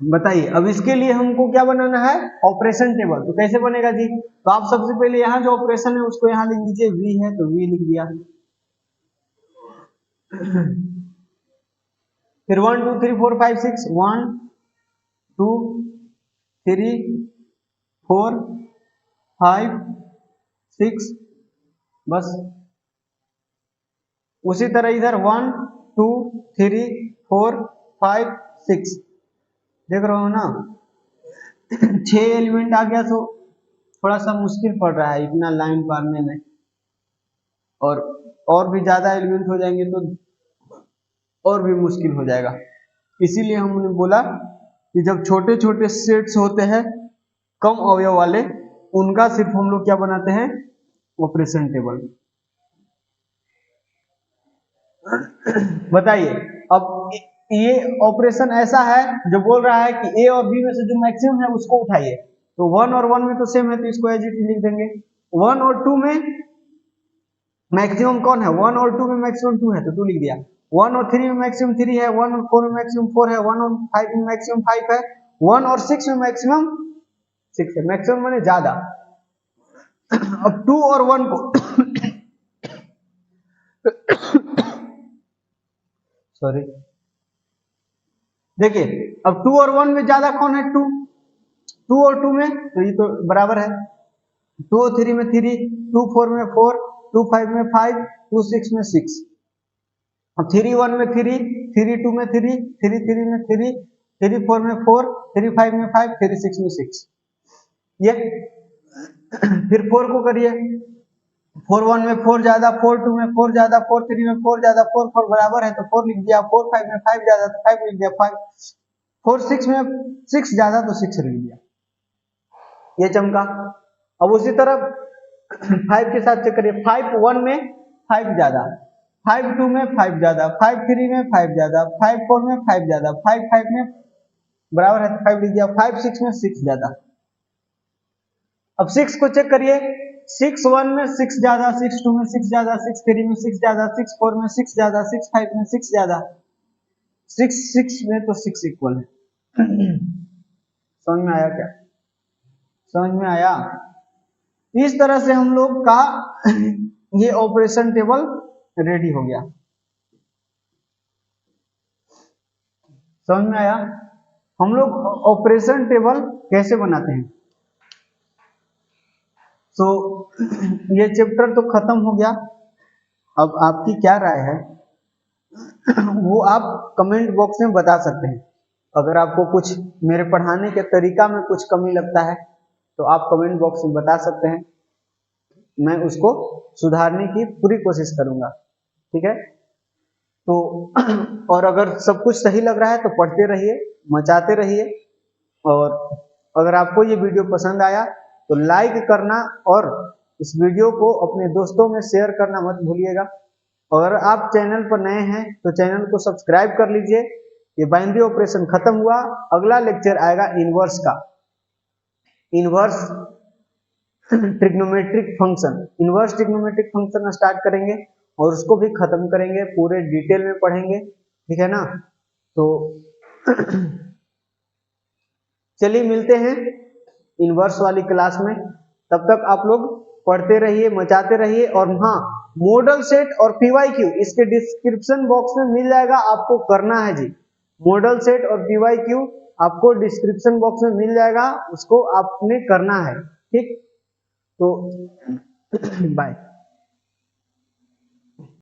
बताइए अब इसके लिए हमको क्या बनाना है, ऑपरेशन टेबल। तो कैसे बनेगा जी, तो आप सबसे पहले यहाँ जो ऑपरेशन है उसको यहाँ लिख दीजिए, वी है तो वी लिख दिया, फिर 1 2 3 4 5 6 1 2 3 4 5 6, बस। उसी तरह इधर 1 2 3 4 5 6, देख रहे हो ना 6 एलिमेंट आ गया, तो थोड़ा सा मुश्किल पड़ रहा है इतना लाइन पारने में, और भी ज्यादा एलिमेंट हो जाएंगे तो और भी मुश्किल हो जाएगा। इसीलिए हमने बोला कि जब छोटे छोटे सेट्स होते हैं कम अवयव वाले, उनका सिर्फ हम लोग क्या बनाते हैं, ऑपरेशन टेबल। बताइए। अब ये ऑपरेशन ऐसा है जो बोल रहा है कि ए और बी में से जो मैक्सिमम है उसको उठाइए, तो 1 और 1 में तो सेम है तो इसको एज इट इज लिख देंगे। 1 और 2 में मैक्सिमम कौन है, 1 और 2 में मैक्सिमम 2 है तो 2 लिख दिया। 1 और 3 में मैक्सिमम 3 है, 1 और 4 में मैक्सिमम 4 है, 1 और 5 में मैक्सिमम 5 है, 1 और 6 में मैक्सिमम 6 है, मैक्सिमम माने ज्यादा। अब 2 और 1 को सॉरी देखिए, अब 2 और 1 में ज्यादा कौन है, 2, 2 और 2 में तो ये तो बराबर है, 2 और 3 में 3, 2 4 में 4, 2 5 में 5, 2 6 में 6। अब 3 1 में 3, 3 2 में 3, 3 3 में 3, 3 4 में 4, 3 5 में 5, 3 6 में 6। ये फिर 4 को करिए, 4 1 में 4 ज्यादा, 4 2 में 4 ज्यादा, 4 3 में 4 ज्यादा, 4 4 बराबर है तो 4 लिख दिया, 4 5 में 5 ज्यादा तो 5 लिख दिया, 5 4 6 में 6 ज्यादा तो 6 लिख दिया, ये चमका। अब उसी तरह 5 के साथ चेक करिए, 5 1 में 5 ज्यादा, 5 2 में 5 ज्यादा, 5 3 में 5 ज्यादा, 5 4 में 5 ज्यादा, 5 5 में बराबर है तो 5 लिख दिया, 5 6 में 6 ज्यादा। अब 6 को चेक करिए, 6 1 में 6 ज्यादा, 6 2 में 6 ज्यादा, 6 3 में 6 ज्यादा, 6 4 में 6 ज्यादा, 6 5 में 6 ज्यादा, 6 6 में तो 6 इक्वल है। समझ में आया क्या, समझ में आया। इस तरह से हम लोग का ये ऑपरेशन टेबल रेडी हो गया, समझ में आया। हम लोग ऑपरेशन टेबल कैसे बनाते हैं, तो ये चैप्टर तो खत्म हो गया। अब आपकी क्या राय है वो आप कमेंट बॉक्स में बता सकते हैं। अगर आपको कुछ मेरे पढ़ाने के तरीका में कुछ कमी लगता है तो आप कमेंट बॉक्स में बता सकते हैं, मैं उसको सुधारने की पूरी कोशिश करूंगा, ठीक है। तो और अगर सब कुछ सही लग रहा है तो पढ़ते रहिए, मचाते रहिए, और अगर आपको ये वीडियो पसंद आया तो लाइक करना और इस वीडियो को अपने दोस्तों में शेयर करना मत भूलिएगा। अगर आप चैनल पर नए हैं तो चैनल को सब्सक्राइब कर लीजिए। ये बाइनरी ऑपरेशन खत्म हुआ, अगला लेक्चर आएगा इनवर्स का, inverse trigonometric function, inverse trigonometric function start करेंगे और उसको भी खत्म करेंगे, पूरे डिटेल में पढ़ेंगे, ठीक है ना। तो चलिए मिलते हैं इनवर्स वाली क्लास में, तब तक आप लोग पढ़ते रहिए, मचाते रहिए। और हाँ, मॉडल सेट और पीवाईक्यू इसके डिस्क्रिप्शन बॉक्स में मिल जाएगा, आपको करना है जी। मॉडल सेट और पीवाईक्यू आपको डिस्क्रिप्शन बॉक्स में मिल जाएगा, उसको आपने करना है, ठीक। तो बाय।